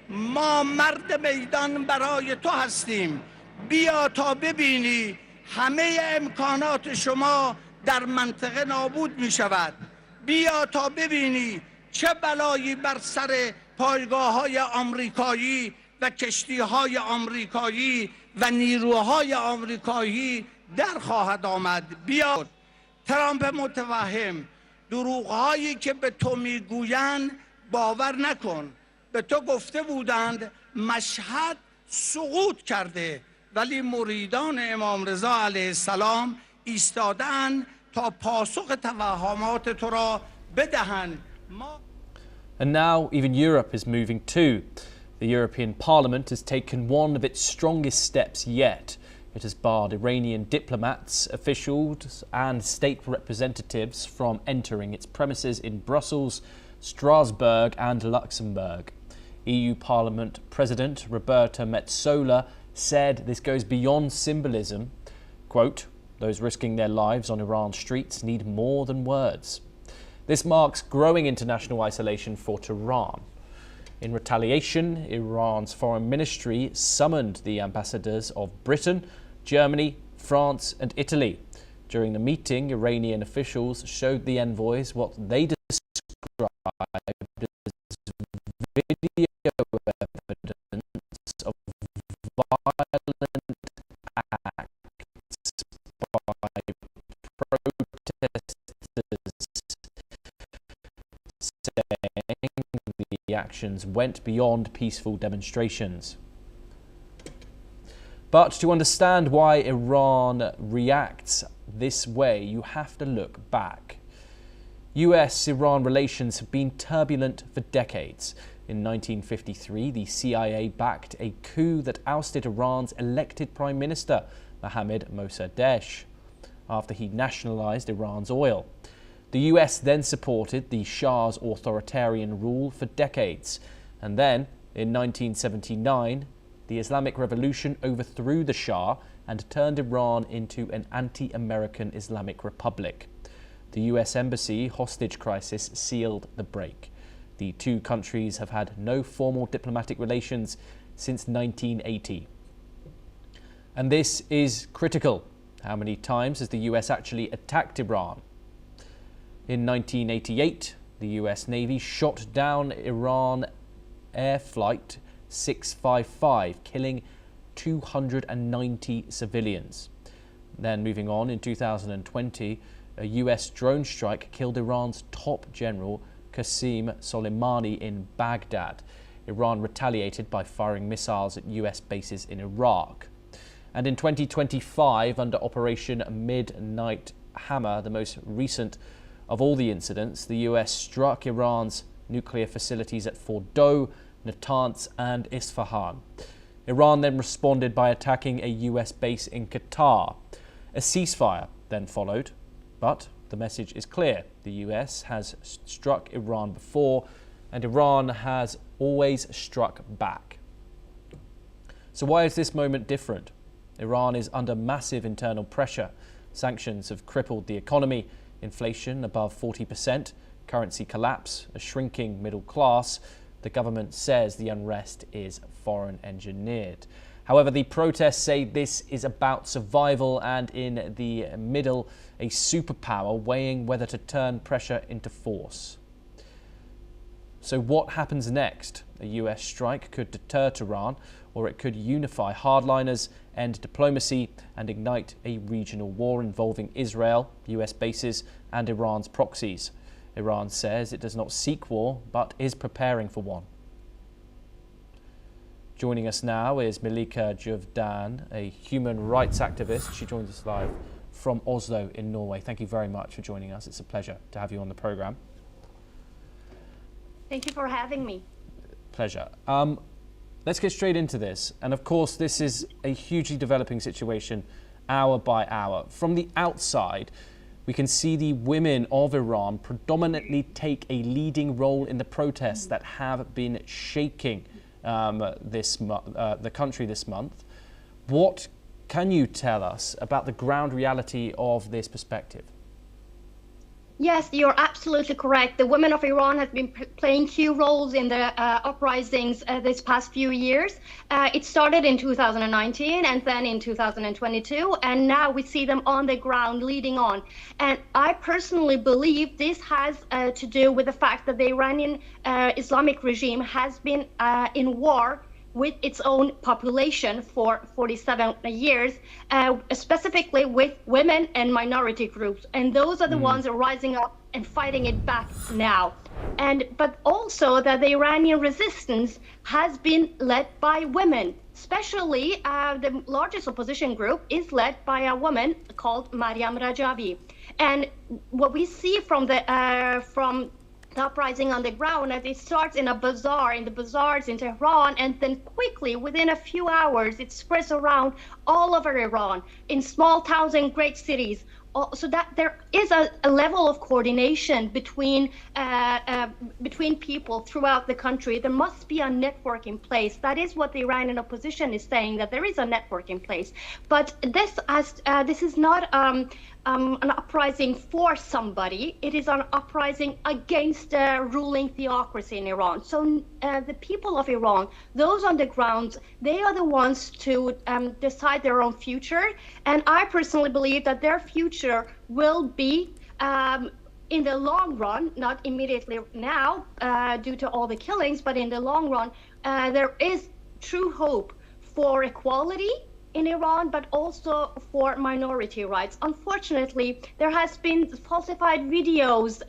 ما مرد میدان برای تو هستیم. بیا تا ببینی همه امکانات شما در منطقه نابود می شود. بیا تا ببینی چه بلایی بر سر پایگاه‌های آمریکایی و کشتی‌های آمریکایی و نیروهای آمریکایی در خواهد آمد. بیا. ترامپ متوهم، دروغ‌هایی که به تو میگویند باور نکن. به تو گفته بودند مشهد سقوط کرده، ولی مریدان امام رضا علیه السلام ایستادند تا پاسخ توهمات تو را بدهند. And now even Europe is moving too. The European Parliament has taken one of its strongest steps yet. It has barred Iranian diplomats, officials and state representatives from entering its premises in Brussels, Strasbourg and Luxembourg. EU Parliament President Roberta Metsola said this goes beyond symbolism. Quote, "Those risking their lives on Iran's streets need more than words." This marks growing international isolation for Tehran. In retaliation, Iran's foreign ministry summoned the ambassadors of Britain, Germany, France and Italy. During the meeting, Iranian officials showed the envoys what they described as video evidence of violent acts by protesters, saying the actions went beyond peaceful demonstrations. But to understand why Iran reacts this way, you have to look back. US-Iran relations have been turbulent for decades. In 1953, the CIA backed a coup that ousted Iran's elected Prime Minister, Mohammad Mossadegh, after he nationalized Iran's oil. The US then supported the Shah's authoritarian rule for decades. And then, in 1979, the Islamic Revolution overthrew the Shah and turned Iran into an anti-American Islamic republic. The US Embassy hostage crisis sealed the break. The two countries have had no formal diplomatic relations since 1980. And this is critical. How many times has the US actually attacked Iran? In 1988, the US Navy shot down Iran Air Flight 655, killing 290 civilians. Then moving on, in 2020, a US drone strike killed Iran's top general, Qasem Soleimani, in Baghdad. Iran retaliated by firing missiles at US bases in Iraq. And in 2025, under Operation Midnight Hammer, the most recent of all the incidents, the US struck Iran's nuclear facilities at Fordow, Natanz and Isfahan. Iran then responded by attacking a US base in Qatar. A ceasefire then followed, but the message is clear. The US has struck Iran before, and Iran has always struck back. So why is this moment different? Iran is under massive internal pressure. Sanctions have crippled the economy, inflation above 40%, currency collapse, a shrinking middle class. The government says the unrest is foreign engineered. However, the protests say this is about survival, and in the middle, a superpower weighing whether to turn pressure into force. So what happens next? A US strike could deter Tehran, or it could unify hardliners, end diplomacy and ignite a regional war involving Israel, US bases and Iran's proxies. Iran says it does not seek war, but is preparing for one. Joining us now is Melika Juvdan, a human rights activist. She joins us live from Oslo in Norway. Thank you very much for joining us. It's a pleasure to have you on the programme. Thank you for having me. Pleasure. let's get straight into this. And of course, this is a hugely developing situation hour by hour. From the outside, we can see the women of Iran predominantly take a leading role in the protests that have been shaking the country this month. What can you tell us about the ground reality of this perspective? Yes, you're absolutely correct. The women of Iran have been playing key roles in the uprisings this past few years. It started in 2019 and then in 2022, and now we see them on the ground leading on. And I personally believe this has to do with the fact that the Iranian Islamic regime has been in war with its own population for 47 years, specifically with women and minority groups. And those are the ones that are rising up and fighting it back now. But also that the Iranian resistance has been led by women, especially the largest opposition group is led by a woman called Mariam Rajavi. And what we see from the uprising on the ground, that it starts in a bazaar, in the bazaars in Tehran, and then quickly, within a few hours, it spreads around all over Iran, in small towns and great cities. So that there is a level of coordination between people throughout the country. There must be a network in place. That is what the Iranian opposition is saying, that there is a network in place. But this is not an uprising for somebody. It is an uprising against the ruling theocracy in Iran. So the people of Iran, those on the ground, they are the ones to decide their own future. And I personally believe that their future will be in the long run, not immediately now due to all the killings, but in the long run, there is true hope for equality in Iran, but also for minority rights. Unfortunately, there has been falsified videos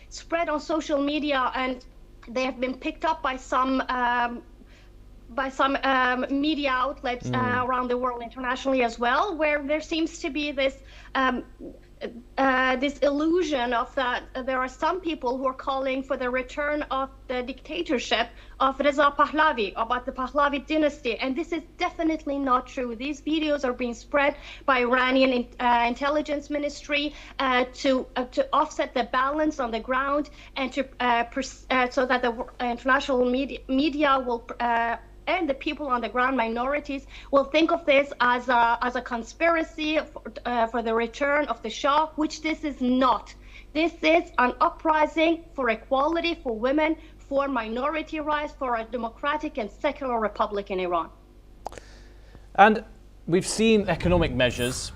spread on social media, and they have been picked up by some media outlets around the world internationally as well, where there seems to be this this illusion of that there are some people who are calling for the return of the dictatorship of Reza Pahlavi, about the Pahlavi dynasty, and this is definitely not true. These videos are being spread by Iranian intelligence ministry to offset the balance on the ground, and to so that the international media will and the people on the ground, minorities, will think of this as a conspiracy for the return of the Shah, which this is not. This is an uprising for equality, for women, for minority rights, for a democratic and secular republic in Iran. And we've seen economic measures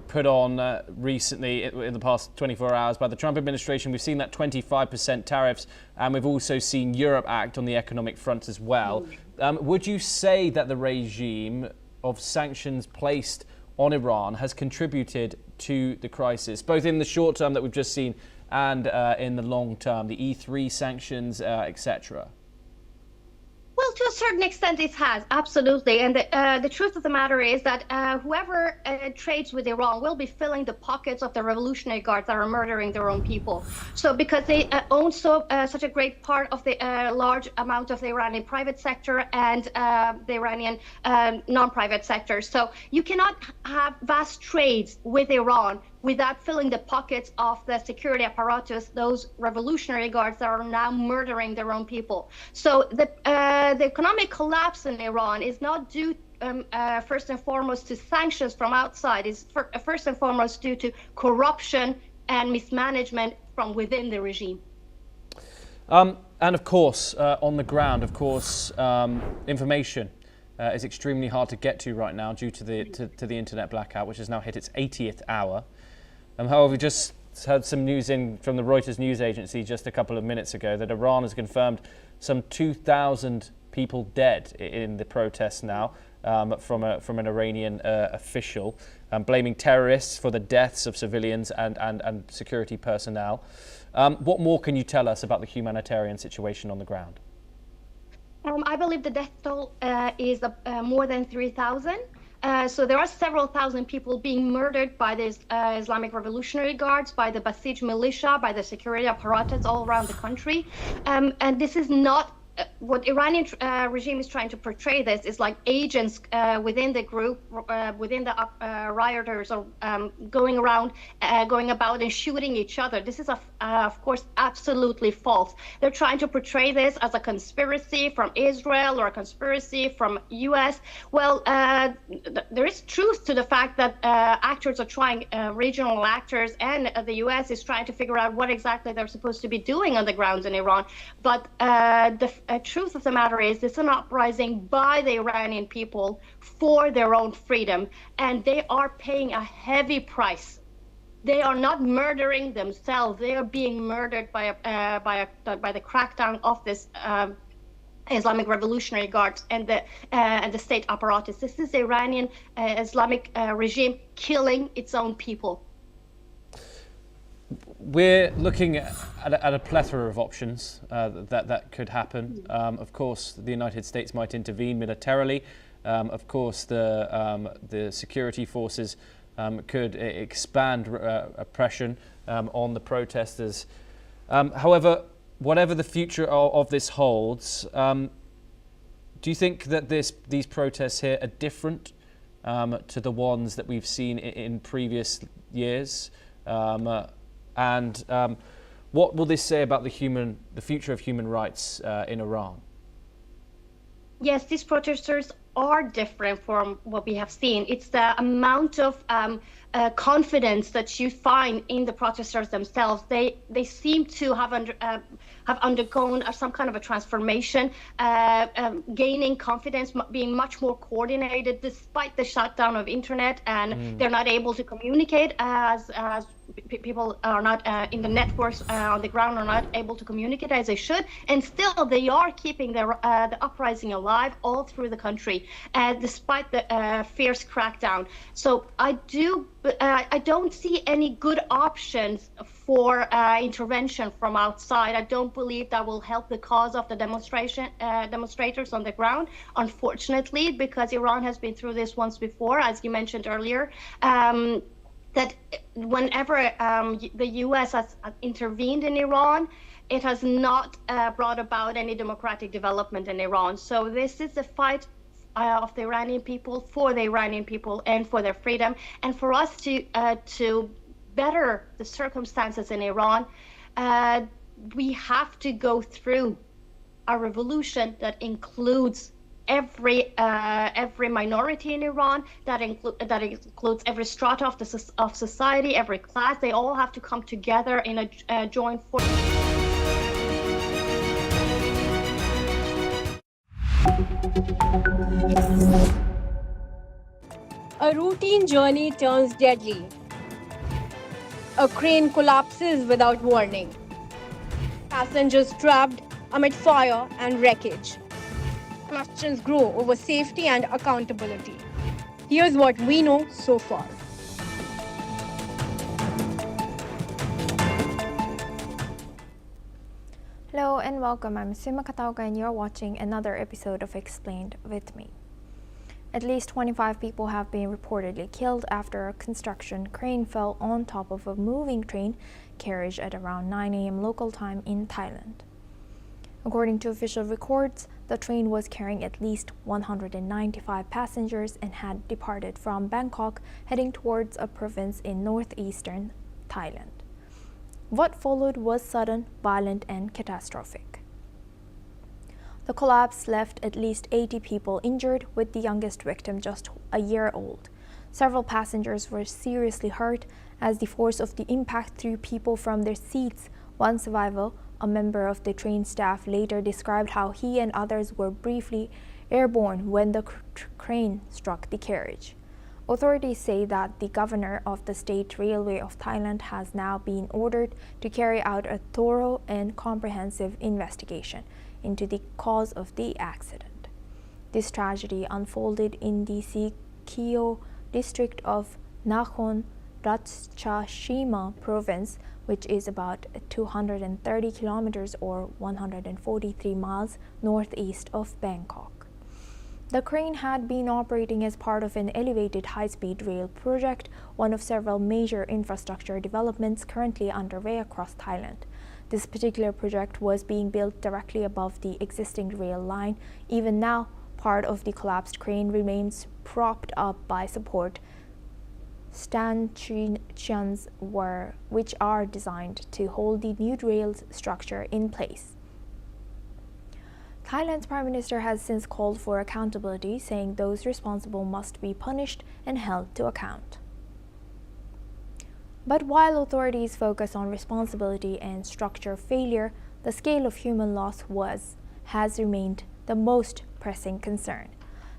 put on recently in the past 24 hours by the Trump administration. We've seen that 25% tariffs, and we've also seen Europe act on the economic front as well. Would you say that the regime of sanctions placed on Iran has contributed to the crisis, both in the short term that we've just seen and in the long term, the E3 sanctions, etc.? Well, to a certain extent, it has, absolutely. And the truth of the matter is that whoever trades with Iran will be filling the pockets of the Revolutionary Guards that are murdering their own people. So because they own such a great part of the large amount of the Iranian private sector and the Iranian non-private sector. So you cannot have vast trades with Iran without filling the pockets of the security apparatus, those Revolutionary Guards that are now murdering their own people. So the economic collapse in Iran is not due first and foremost to sanctions from outside. It's first and foremost due to corruption and mismanagement from within the regime. And of course, on the ground, of course, information is extremely hard to get to right now due to the internet blackout, which has now hit its 80th hour. However, we just heard some news in from the Reuters news agency just a couple of minutes ago that Iran has confirmed some 2,000 people dead in the protests now from an Iranian official, blaming terrorists for the deaths of civilians and security personnel. What more can you tell us about the humanitarian situation on the ground? I believe the death toll is more than 3,000. So there are several thousand people being murdered by the Islamic Revolutionary Guards, by the Basij militia, by the security apparatus all around the country. And this is not what Iranian regime is trying to portray this is like agents within the group, within the rioters, or going about and shooting each other. This is of course absolutely false. They're trying to portray this as a conspiracy from Israel or a conspiracy from US. Well, there is truth to the fact that actors are trying, regional actors, and the US is trying to figure out what exactly they're supposed to be doing on the ground in Iran. But the truth of the matter is, it's an uprising by the Iranian people for their own freedom, and they are paying a heavy price. They are not murdering themselves; they are being murdered by the crackdown of this Islamic Revolutionary Guards and the state apparatus. This is the Iranian Islamic regime killing its own people. We're looking at a plethora of options that could happen. Of course, the United States might intervene militarily. Of course, the security forces could expand oppression on the protesters. However, whatever the future of this holds, do you think that these protests here are different to the ones that we've seen in previous years? And what will this say about the future of human rights in Iran? Yes, these protesters are different from what we have seen. It's the amount of confidence that you find in the protesters themselves. They seem to have undergone some kind of a transformation, gaining confidence, being much more coordinated despite the shutdown of internet, and they're not able to communicate as people are not in the networks on the ground are not able to communicate as they should, and still they are keeping the uprising alive all through the country, despite the fierce crackdown. So I don't see any good options for intervention from outside. I don't believe that will help the cause of the demonstrators on the ground, unfortunately, because Iran has been through this once before, as you mentioned earlier. That whenever the US has intervened in Iran, it has not brought about any democratic development in Iran. So this is a fight of the Iranian people, for the Iranian people, and for their freedom. And for us to better the circumstances in Iran, we have to go through a revolution that includes every minority in Iran, that includes every strata of society, every class. They all have to come together in a joint force. A routine journey turns deadly. A crane collapses without warning. Passengers trapped amid fire and wreckage. Questions grow over safety and accountability. Here's what we know so far. Hello and welcome. I'm Sima Katauga and you're watching another episode of Explained with me. At least 25 people have been reportedly killed after a construction crane fell on top of a moving train carriage at around 9 a.m. local time in Thailand. According to official records, the train was carrying at least 195 passengers and had departed from Bangkok, heading towards a province in northeastern Thailand. What followed was sudden, violent, and catastrophic. The collapse left at least 80 people injured, with the youngest victim just a year old. Several passengers were seriously hurt as the force of the impact threw people from their seats. One survivor, a member of the train staff, later described how he and others were briefly airborne when the crane struck the carriage. Authorities say that the governor of the State Railway of Thailand has now been ordered to carry out a thorough and comprehensive investigation into the cause of the accident. This tragedy unfolded in the Sikeo district of Nakhon Ratchasima province, which is about 230 kilometers or 143 miles northeast of Bangkok. The crane had been operating as part of an elevated high-speed rail project, one of several major infrastructure developments currently underway across Thailand. This particular project was being built directly above the existing rail line. Even now, part of the collapsed crane remains propped up by support stanchions which are designed to hold the new rail structure in place. Thailand's Prime Minister has since called for accountability, saying those responsible must be punished and held to account. But while authorities focus on responsibility and structure failure, the scale of human loss has remained the most pressing concern.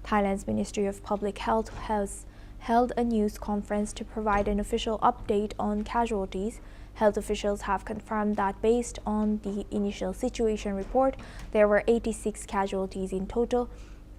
Thailand's Ministry of Public Health has held a news conference to provide an official update on casualties. Health officials have confirmed that based on the initial situation report, there were 86 casualties in total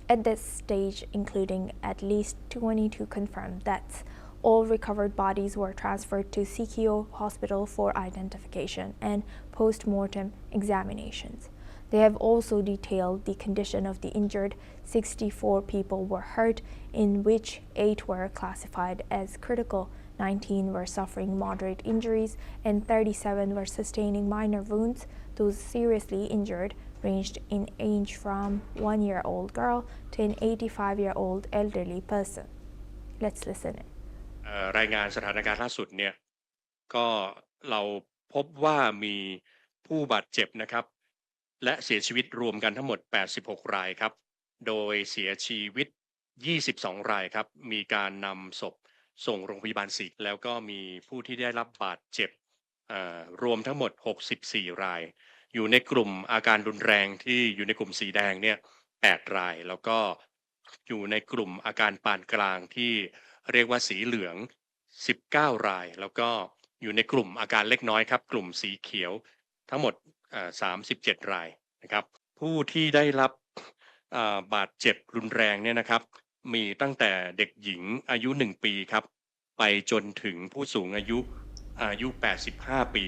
at this stage, including at least 22 confirmed deaths. All recovered bodies were transferred to Sikyo Hospital for identification and post-mortem examinations. They have also detailed the condition of the injured. 64 people were hurt, in which 8 were classified as critical, 19 were suffering moderate injuries, and 37 were sustaining minor wounds. Those seriously injured ranged in age from 1-year-old girl to an 85-year-old elderly person. Let's listen in. รายงานสถานการณ์ล่าสุดเนี่ยก็เราพบว่ามีผู้บาดเจ็บนะครับและเสียชีวิตรวมกันทั้งหมด86รายครับโดยเสียชีวิต22รายครับมีการนำศพส่งโรงพยาบาลศิริแล้วก็มีผู้ที่ได้รับบาดเจ็บรวมทั้งหมด64รายอยู่ในกลุ่มอาการรุนแรงที่อยู่ในกลุ่มสีแดงเนี่ย8รายแล้วก็อยู่ในกลุ่มอาการปานกลางที่เรียกว่าสีเหลือง19รายแล้วก็อยู่ในกลุ่มอาการเล็กน้อยครับกลุ่มสีเขียวทั้งหมด37รายนะครับผู้ที่ได้รับบาดเจ็บรุนแรงเนี่ยนะครับมีตั้งแต่เด็กหญิงอายุ1ปีครับไปจนถึงผู้สูงอายุ85ปี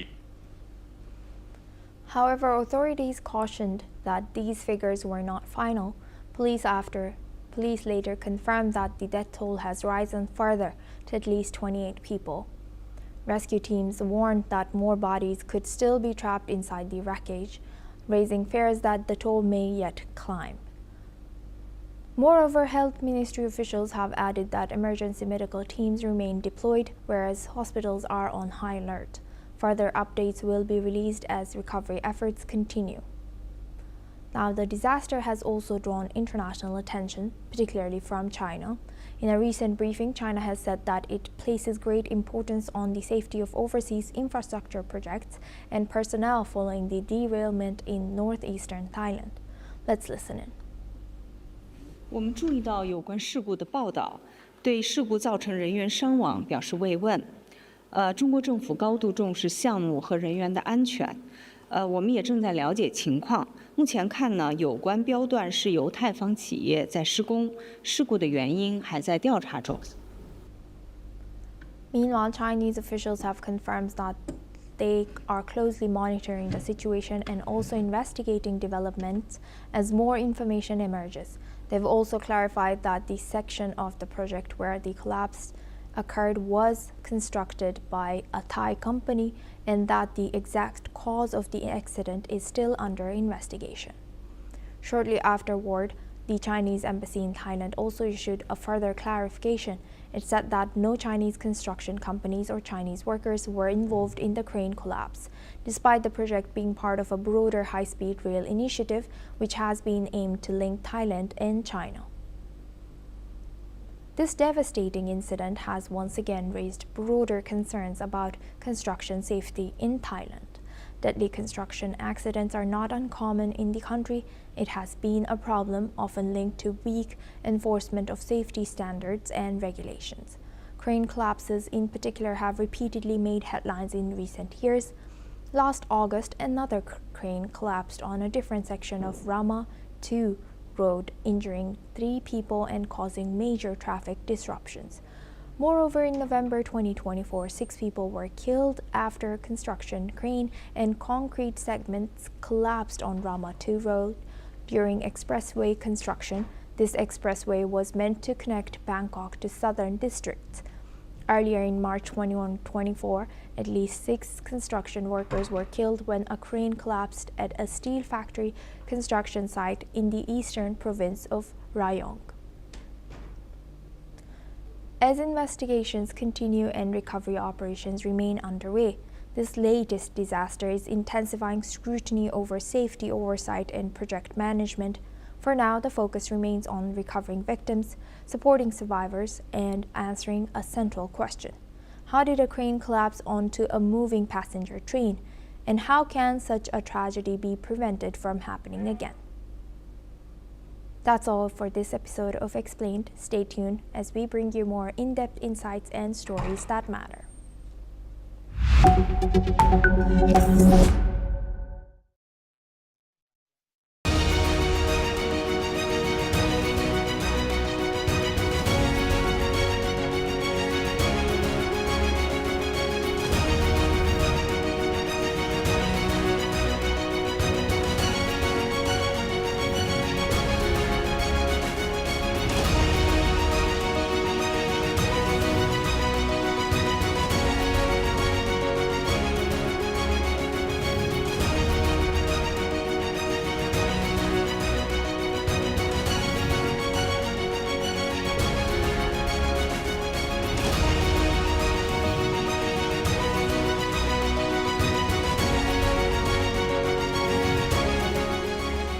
However, authorities cautioned that these figures were not final. Police later confirmed that the death toll has risen further to at least 28 people. Rescue teams warned that more bodies could still be trapped inside the wreckage, raising fears that the toll may yet climb. Moreover, health ministry officials have added that emergency medical teams remain deployed, whereas hospitals are on high alert. Further updates will be released as recovery efforts continue. Now, the disaster has also drawn international attention, particularly from China. In a recent briefing, China has said that it places great importance on the safety of overseas infrastructure projects and personnel following the derailment in northeastern Thailand. Let's listen in. 我们注意到有关事故的报道，对事故造成人员伤亡表示慰问。中国政府高度重视项目和人员的安全。我们也正在了解情况。目前看呢，有关标段是由泰方企业在施工，事故的原因还在调查中。Meanwhile, Chinese officials have confirmed that they are closely monitoring the situation and also investigating developments as more information emerges. They've also clarified that the section of the project where the collapse occurred was constructed by a Thai company and that the exact cause of the accident is still under investigation. Shortly afterward, the Chinese embassy in Thailand also issued a further clarification. It said that no Chinese construction companies or Chinese workers were involved in the crane collapse, despite the project being part of a broader high-speed rail initiative which has been aimed to link Thailand and China. This devastating incident has once again raised broader concerns about construction safety in Thailand. Deadly construction accidents are not uncommon in the country. It has been a problem often linked to weak enforcement of safety standards and regulations. Crane collapses in particular have repeatedly made headlines in recent years. Last August, another crane collapsed on a different section of Rama 2 road, injuring 3 people and causing major traffic disruptions. Moreover, in November 2024, 6 people were killed after construction crane and concrete segments collapsed on Rama 2 road during expressway construction. This expressway was meant to connect Bangkok to southern districts. Earlier in March 2024, at least 6 construction workers were killed when a crane collapsed at a steel factory construction site in the eastern province of Rayong. As investigations continue and recovery operations remain underway, this latest disaster is intensifying scrutiny over safety oversight and project management. For now, the focus remains on recovering victims, supporting survivors, and answering a central question. How did a crane collapse onto a moving passenger train? And how can such a tragedy be prevented from happening again? That's all for this episode of Explained. Stay tuned as we bring you more in-depth insights and stories that matter.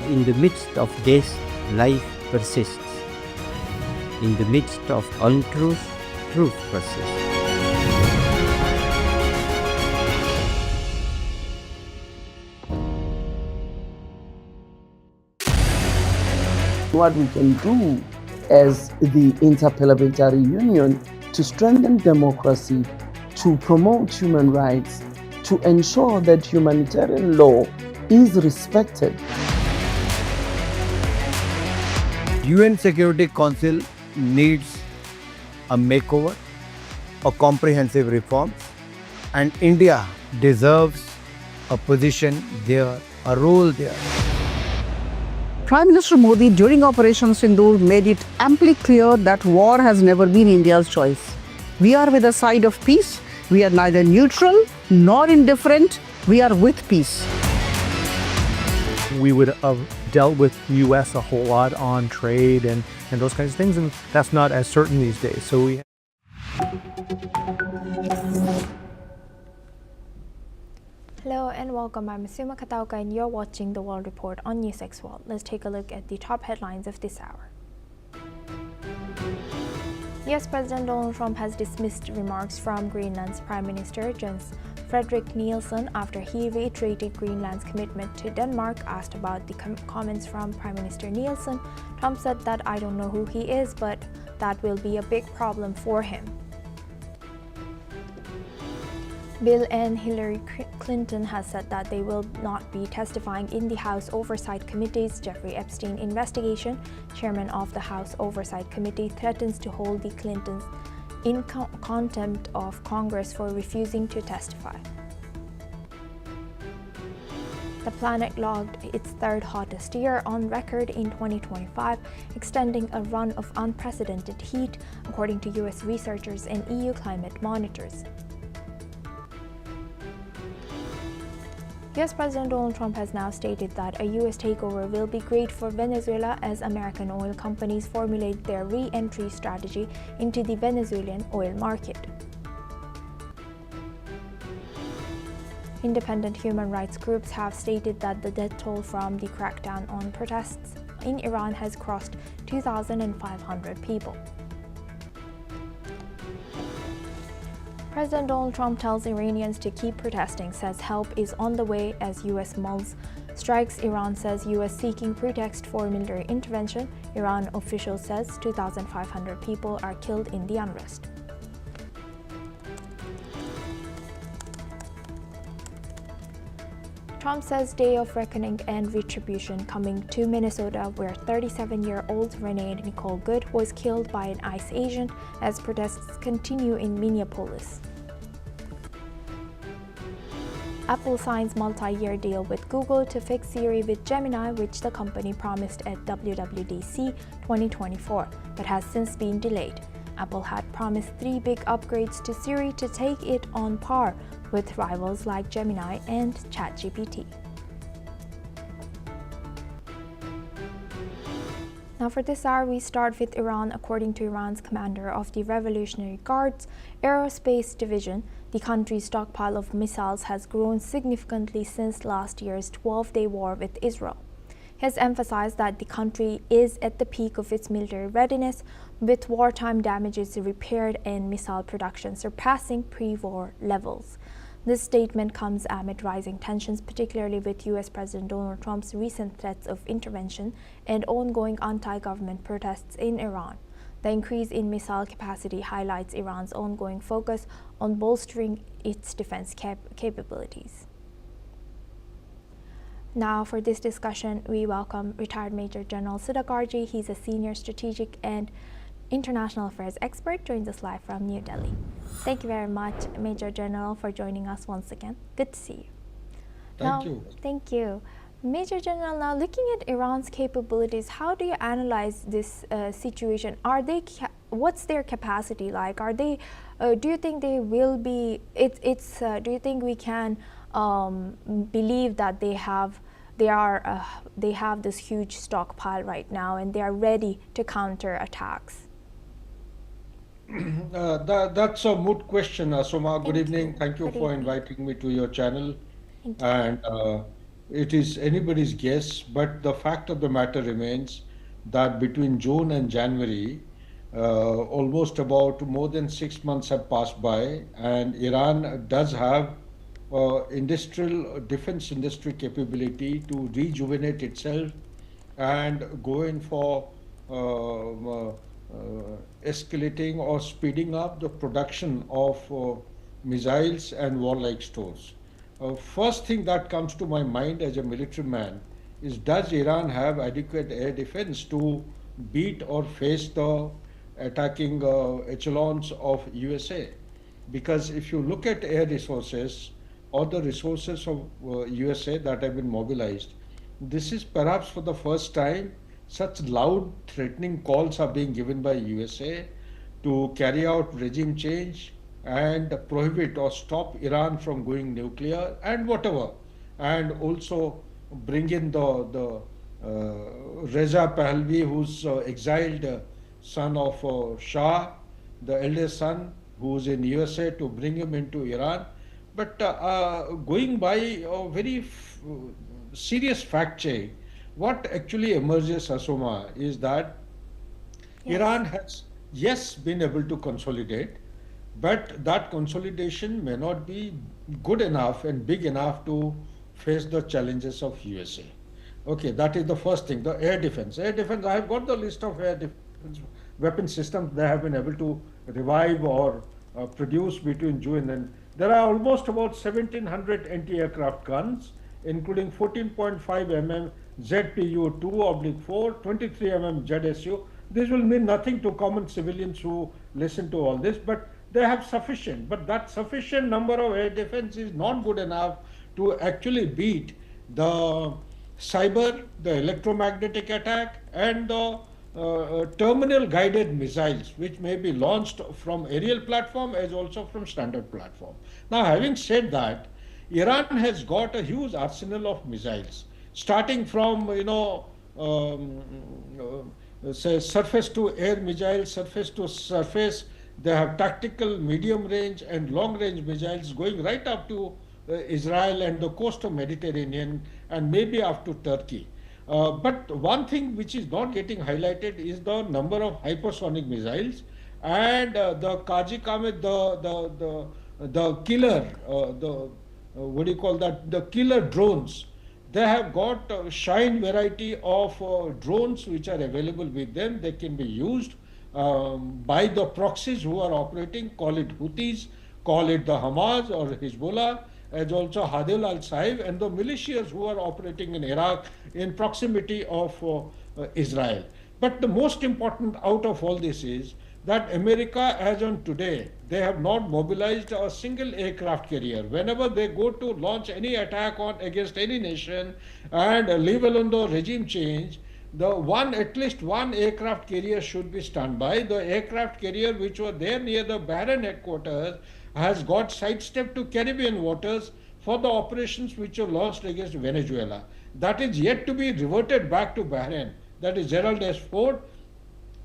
In the midst of death, life persists. In the midst of untruth, truth persists. What we can do as the Interparliamentary Union to strengthen democracy, to promote human rights, to ensure that humanitarian law is respected. UN Security Council needs a makeover, a comprehensive reform, and India deserves a position there, a role there. Prime Minister Modi during Operation Sindoor made it amply clear that war has never been India's choice. We are with the side of peace. We are neither neutral nor indifferent. We are with peace. We would have dealt with US a whole lot on trade and those kinds of things, and that's not as certain these days. So we Hello and welcome. I'm Suma Katauka and you're watching the World Report on NewsX World. Let's take a look at the top headlines of this hour. US President Donald Trump has dismissed remarks from Greenland's Prime Minister Jens Frederik Nielsen after he reiterated Greenland's commitment to Denmark. Asked about the comments from Prime Minister Nielsen, Trump said that "I don't know who he is, but that will be a big problem for him." Bill and Hillary Clinton has said that they will not be testifying in the House Oversight Committee's Jeffrey Epstein investigation. Chairman of the House Oversight Committee threatens to hold the Clintons in contempt of Congress for refusing to testify. The planet logged its third hottest year on record in 2025, extending a run of unprecedented heat, according to US researchers and EU climate monitors. US President Donald Trump has now stated that a US takeover will be great for Venezuela as American oil companies formulate their re-entry strategy into the Venezuelan oil market. Independent human rights groups have stated that the death toll from the crackdown on protests in Iran has crossed 2,500 people. President Donald Trump tells Iranians to keep protesting, says help is on the way as US mulls strikes. Iran says US seeking pretext for military intervention. Iran official says 2,500 people are killed in the unrest. Trump says day of reckoning and retribution coming to Minnesota, where 37-year-old Renee Nicole Good was killed by an ICE agent as protests continue in Minneapolis. Apple signs multi-year deal with Google to fix Siri with Gemini, which the company promised at WWDC 2024, but has since been delayed. Apple had promised 3 big upgrades to Siri to take it on par with rivals like Gemini and ChatGPT. Now for this hour, we start with Iran. According to Iran's commander of the Revolutionary Guard's Aerospace Division, the country's stockpile of missiles has grown significantly since last year's 12-day war with Israel. He has emphasized that the country is at the peak of its military readiness, with wartime damages repaired and missile production surpassing pre-war levels. This statement comes amid rising tensions, particularly with U.S. President Donald Trump's recent threats of intervention and ongoing anti-government protests in Iran. The increase in missile capacity highlights Iran's ongoing focus on bolstering its defense capabilities. Now, for this discussion, we welcome retired Major General Sudhakarji. He's a senior strategic and international affairs expert, joins us live from New Delhi. Thank you very much, Major General, for joining us once again. Good to see you. Thank you. Thank you. Major General, now looking at Iran's capabilities, how do you analyze this situation? What's their capacity like? Are they? Do you think they will be? Do you think we can believe that they have this huge stockpile right now and they are ready to counter attacks? That's a moot question, Asoma. Good evening. Thank you for inviting me to your channel. And it is anybody's guess, but the fact of the matter remains that between June and January, almost about more than 6 months have passed by, and Iran does have defense industry capability to rejuvenate itself and go in for escalating or speeding up the production of missiles and warlike stores. First thing that comes to my mind as a military man is, does Iran have adequate air defense to beat or face the attacking echelons of USA? Because if you look at air resources or the resources of USA that have been mobilized, this is perhaps for the first time such loud threatening calls are being given by USA to carry out regime change and prohibit or stop Iran from going nuclear and whatever, and also bring in the Reza Pahlavi, who's exiled son of Shah, the eldest son, who's in USA, to bring him into Iran. But going by a very serious fact check, what actually emerges, Asoma, is that Iran has, yes, been able to consolidate, but that consolidation may not be good enough and big enough to face the challenges of USA. Okay, that is the first thing, the air defense. Air defense, I have got the list of air defense weapon systems they have been able to revive or produce between June and there are almost about 1,700 anti-aircraft guns, including 14.5 mm ZPU-2/4, 23 mm ZSU. This will mean nothing to common civilians who listen to all this, but they have sufficient. But that sufficient number of air defense is not good enough to actually beat the cyber, the electromagnetic attack, and the terminal guided missiles, which may be launched from aerial platform as also from standard platform. Now, having said that, Iran has got a huge arsenal of missiles, starting from, say surface to air missiles, surface to surface. They have tactical, medium range and long range missiles going right up to Israel and the coast of Mediterranean and maybe up to Turkey. But one thing which is not getting highlighted is the number of hypersonic missiles and the Kaji-Kamed, the killer, what do you call that? The killer drones. They have got a Shine variety of drones which are available with them. They can be used by the proxies who are operating, call it Houthis, call it the Hamas or Hezbollah, as also Hadil al-Saif and the militias who are operating in Iraq in proximity of Israel. But the most important out of all this is that America, as on today, they have not mobilized a single aircraft carrier. Whenever they go to launch any attack against any nation and leave alone the regime change, at least one aircraft carrier should be standby. The aircraft carrier which was there near the Bahrain headquarters has got sidestepped to Caribbean waters for the operations which were launched against Venezuela. That is yet to be reverted back to Bahrain. That is Gerald S. Ford,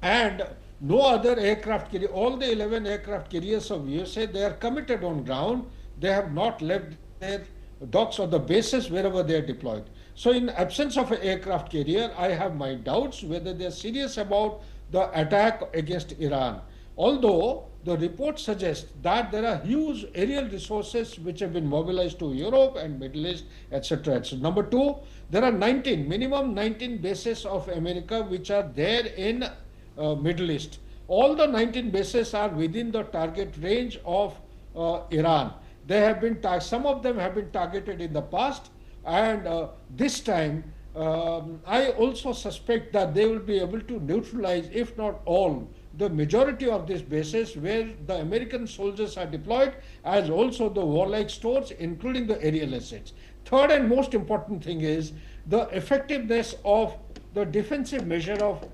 and no other aircraft carrier. All the 11 aircraft carriers of USA, they are committed on ground. They have not left their docks or the bases wherever they are deployed. So in absence of an aircraft carrier, I have my doubts whether they are serious about the attack against Iran. Although the report suggests that there are huge aerial resources which have been mobilized to Europe and Middle East, etc. etc. Number two, there are minimum 19 bases of America which are there in Middle East. All the 19 bases are within the target range of Iran. They have been some of them have been targeted in the past, and this time I also suspect that they will be able to neutralize, if not all, the majority of these bases where the American soldiers are deployed, as also the warlike stores, including the aerial assets. Third and most important thing is the effectiveness of the defensive measure of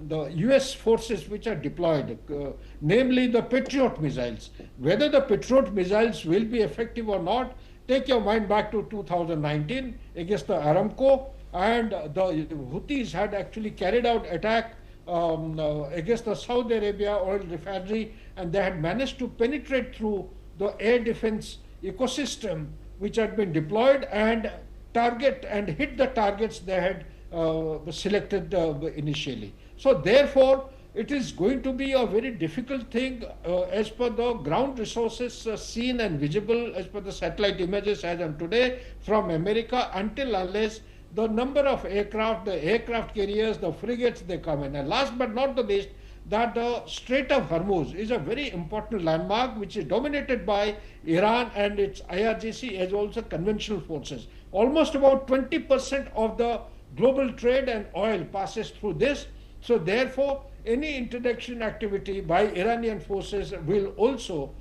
the US forces which are deployed, namely the Patriot missiles. Whether the Patriot missiles will be effective or not, take your mind back to 2019 against the Aramco, and the Houthis had actually carried out attack against the Saudi Arabia oil refinery, and they had managed to penetrate through the air defense ecosystem which had been deployed and target and hit the targets they had selected initially. So therefore, it is going to be a very difficult thing as per the ground resources seen and visible as per the satellite images as of today from America, until unless the number of aircraft, the aircraft carriers, the frigates, they come in. And last but not the least, that the Strait of Hormuz is a very important landmark which is dominated by Iran and its IRGC as also conventional forces. Almost about 20% of the global trade and oil passes through this. So therefore, any interdiction activity by Iranian forces will also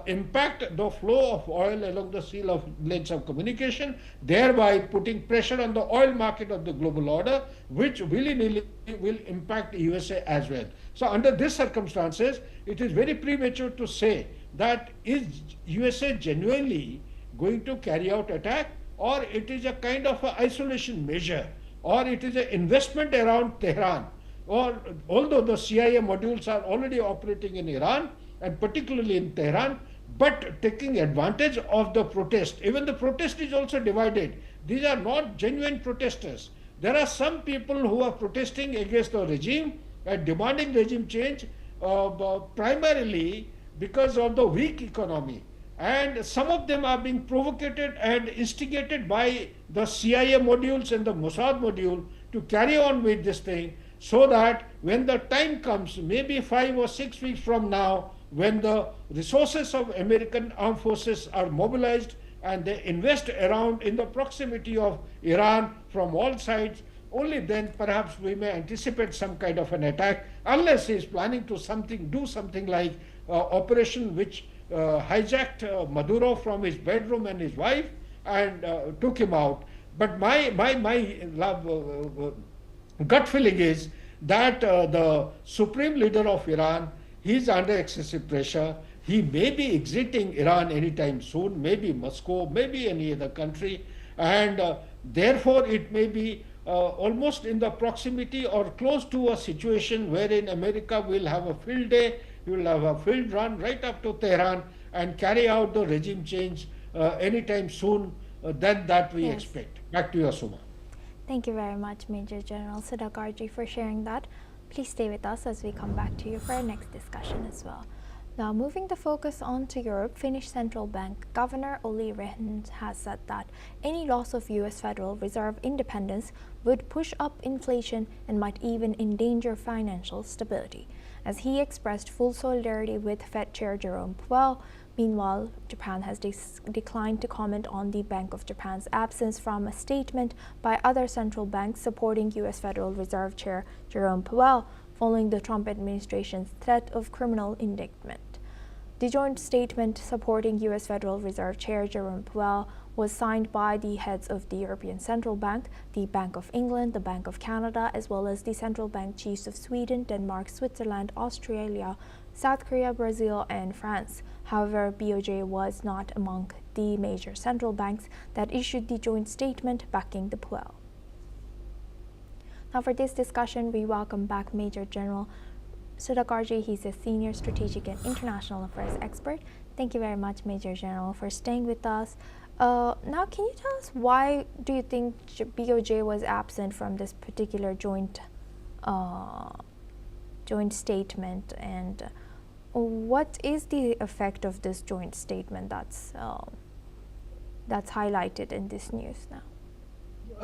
impact the flow of oil along the sea of lanes of communication, thereby putting pressure on the oil market of the global order, which willy-nilly will impact USA as well. So under these circumstances, it is very premature to say that is USA genuinely going to carry out attack, or it is a kind of an isolation measure, or it is an investment around Tehran, or although the CIA modules are already operating in Iran, and particularly in Tehran, but taking advantage of the protest. Even the protest is also divided. These are not genuine protesters. There are some people who are protesting against the regime and demanding regime change primarily because of the weak economy. And some of them are being provoked and instigated by the CIA modules and the Mossad module to carry on with this thing, so that when the time comes, maybe 5 or 6 weeks from now, when the resources of American armed forces are mobilized and they invest around in the proximity of Iran from all sides, only then perhaps we may anticipate some kind of an attack, unless he is planning to do something like operation which hijacked Maduro from his bedroom and his wife and took him out. But my gut feeling is that the supreme leader of Iran, he is under excessive pressure. He may be exiting Iran anytime soon, maybe Moscow, maybe any other country, and therefore it may be almost in the proximity or close to a situation wherein America will have a field day, will have a field run right up to Tehran and carry out the regime change anytime soon than that we expect. Back to you, Asuma. Thank you very much, Major General Sudhakarji, for sharing that. Please stay with us as we come back to you for our next discussion as well. Now, moving the focus on to Europe, Finnish Central Bank Governor Olli Rehn has said that any loss of US Federal Reserve independence would push up inflation and might even endanger financial stability, as he expressed full solidarity with Fed Chair Jerome Powell. Meanwhile, Japan has declined to comment on the Bank of Japan's absence from a statement by other central banks supporting US Federal Reserve Chair Jerome Powell following the Trump administration's threat of criminal indictment. The joint statement supporting U.S. Federal Reserve Chair Jerome Powell was signed by the heads of the European Central Bank, the Bank of England, the Bank of Canada, as well as the central bank chiefs of Sweden, Denmark, Switzerland, Australia, South Korea, Brazil, and France. However, BOJ was not among the major central banks that issued the joint statement backing the Powell. Now for this discussion, we welcome back Major General Sudhakarji. He's a senior strategic and international affairs expert. Thank you very much, Major General, for staying with us. Now, can you tell us why do you think BOJ was absent from this particular joint statement, and what is the effect of this joint statement that's highlighted in this news now?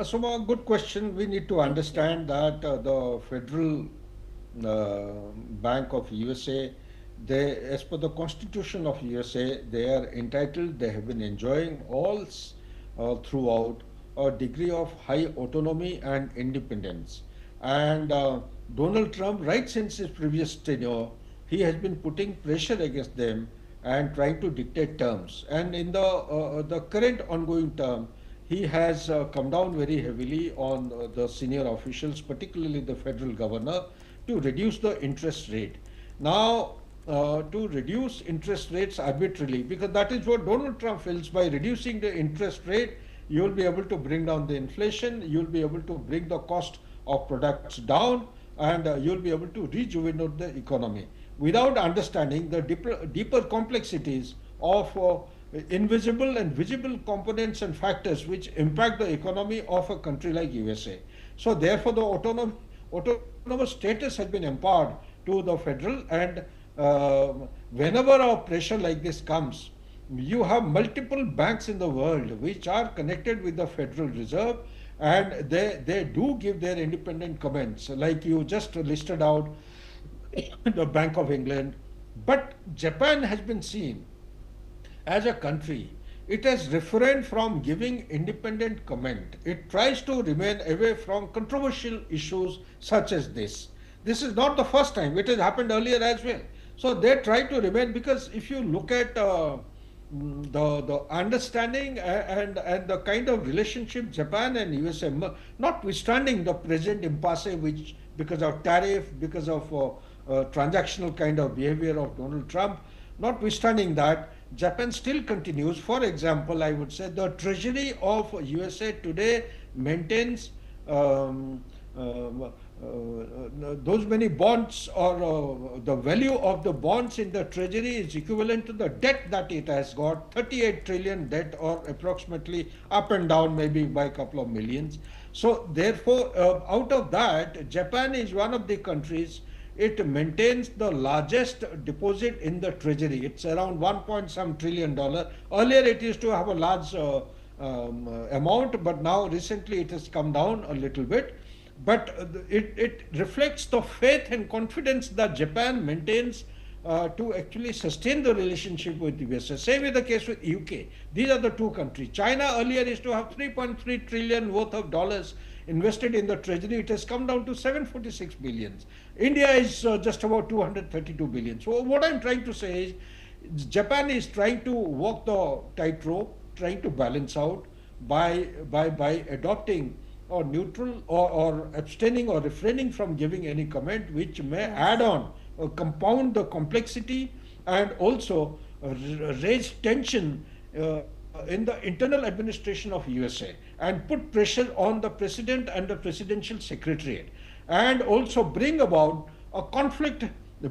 Suma, good question. We need to understand that the Federal Bank of USA, they, as per the Constitution of USA, they are entitled, they have been enjoying all throughout a degree of high autonomy and independence. And Donald Trump, right since his previous tenure, he has been putting pressure against them and trying to dictate terms. And in the current ongoing term, he has come down very heavily on the senior officials, particularly the federal governor, to reduce the interest rate. Now, to reduce interest rates arbitrarily, because that is what Donald Trump feels, by reducing the interest rate, you will be able to bring down the inflation, you will be able to bring the cost of products down, and you will be able to rejuvenate the economy, without understanding the deeper complexities of invisible and visible components and factors which impact the economy of a country like USA. So therefore the autonomous status has been empowered to the federal, and whenever a pressure like this comes, you have multiple banks in the world which are connected with the Federal Reserve, and they do give their independent comments, like you just listed out the Bank of England. But Japan has been seen as a country, it has refrained from giving independent comment. It tries to remain away from controversial issues such as this. This is not the first time, it has happened earlier as well. So they try to remain, because if you look at the understanding and the kind of relationship Japan and USA, notwithstanding the present impasse, which because of tariff, because of transactional kind of behavior of Donald Trump, notwithstanding that, Japan still continues. For example, I would say the treasury of USA today maintains those many bonds, or the value of the bonds in the treasury is equivalent to the debt that it has got, 38 trillion debt, or approximately up and down maybe by a couple of millions. So therefore, out of that, Japan is one of the countries, it maintains the largest deposit in the treasury. It's around $1 trillion. Earlier it used to have a large amount, but now recently it has come down a little bit. But it reflects the faith and confidence that Japan maintains to actually sustain the relationship with the USA. Same is the case with UK. These are the two countries. China earlier used to have 3.3 trillion worth of dollars invested in the treasury. It has come down to 746 billion. India is just about 232 billion. So what I'm trying to say is, Japan is trying to walk the tightrope, trying to balance out by adopting or neutral or abstaining or refraining from giving any comment which may add on or compound the complexity, and also raise tension in the internal administration of USA, and put pressure on the president and the presidential secretariat, and also bring about a conflict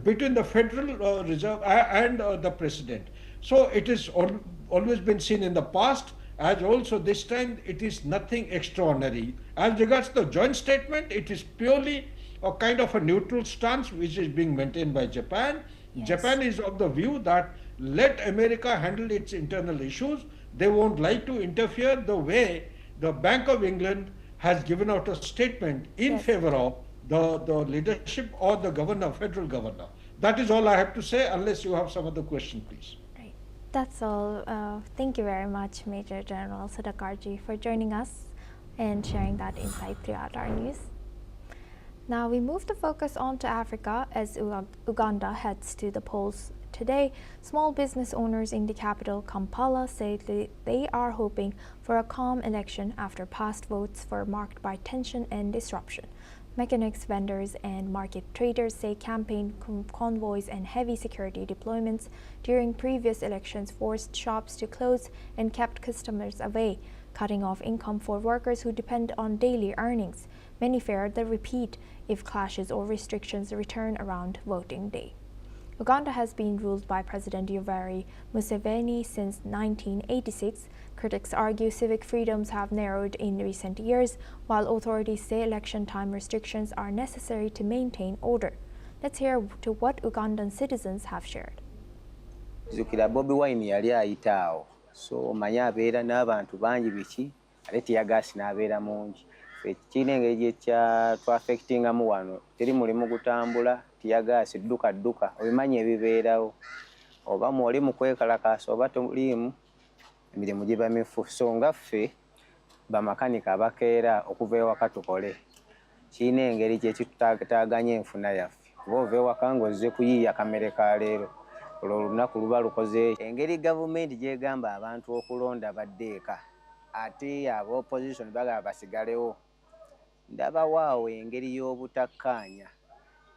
between the Federal Reserve and the president. So it has always been seen in the past, as also this time it is nothing extraordinary. As regards the joint statement, it is purely a kind of a neutral stance which is being maintained by Japan. Yes. Japan is of the view that let America handle its internal issues. They won't like to interfere the way the Bank of England has given out a statement in favor of the leadership or the governor, federal governor. That is all I have to say, unless you have some other question, please. Right. That's all. Thank you very much, Major General Sudhakarji, for joining us and sharing that insight throughout our news. Now we move the focus on to Africa as Uganda heads to the polls today, small business owners in the capital, Kampala, say they are hoping for a calm election after past votes were marked by tension and disruption. Mechanics, vendors, and market traders say campaign convoys and heavy security deployments during previous elections forced shops to close and kept customers away, cutting off income for workers who depend on daily earnings. Many fear the repeat if clashes or restrictions return around voting day. Uganda has been ruled by President Yoweri Museveni since 1986. Critics argue civic freedoms have narrowed in recent years, while authorities say election time restrictions are necessary to maintain order. Let's hear to what Ugandan citizens have shared. Zukira Bobi Wine yali ayitaawo, so manya abeera n'abantu bangi biki ate tiyagaasi n'abeera mungi. Kirina engeri gye twafekitingamu wano, teri mulimu gutambula, tiyagaasi dduka obimanyi ebibeerawo, oba mwoli mu kwekalakaasa oba toliimu, emirimu giba mifu. So nga ffe bamakanika abakeera okuva ewaka tukole, kirina engeri gye kitutaaganya enfuna yaffe. Oba ova ewaka ng'ozze kuyiiya kamere ka leero, olwo olunaku luba lukoze. Engeri gavumenti gy'egamba abantu okulonda badde eka, ate aba opposition bagamba basigalewo, ndabawaawo engeri y'obutakkaanya.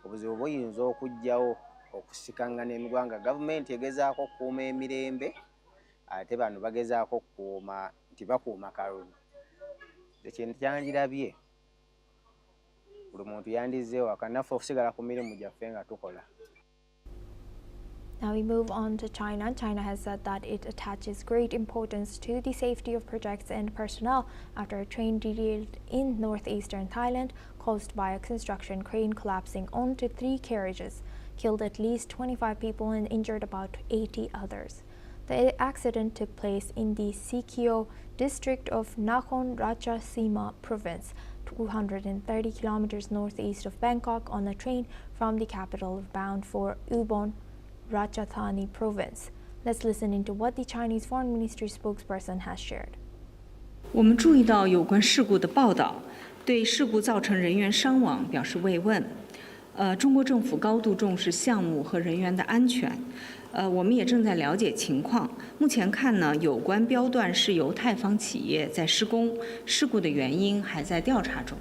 Obuzibu buyinza okujjawo okusikangana emigwanga. Gavumenti egezaako okukuuma emirembe, ate bano bagezaako okukuuma nti bakuuma kalulu. Ekintu kyangirabye, buli muntu yandize ewaka, naffe okusigala ku mirimu gyaffe nga tukola. Now we move on to China. China has said that it attaches great importance to the safety of projects and personnel after a train derailed in northeastern Thailand caused by a construction crane collapsing onto 3 carriages, killed at least 25 people and injured about 80 others. The accident took place in the Sikyo district of Nakhon Ratchasima province, 230 kilometers northeast of Bangkok, on a train from the capital bound for Ubon Ratchathani province. Let's listen into what the Chinese Foreign Ministry spokesperson has shared. 我们注意到有关事故的报道，对事故造成人员伤亡表示慰问。中国政府高度重视项目和人员的安全。我们也正在了解情况。目前看呢，有关标段是由泰方企业在施工，事故的原因还在调查中。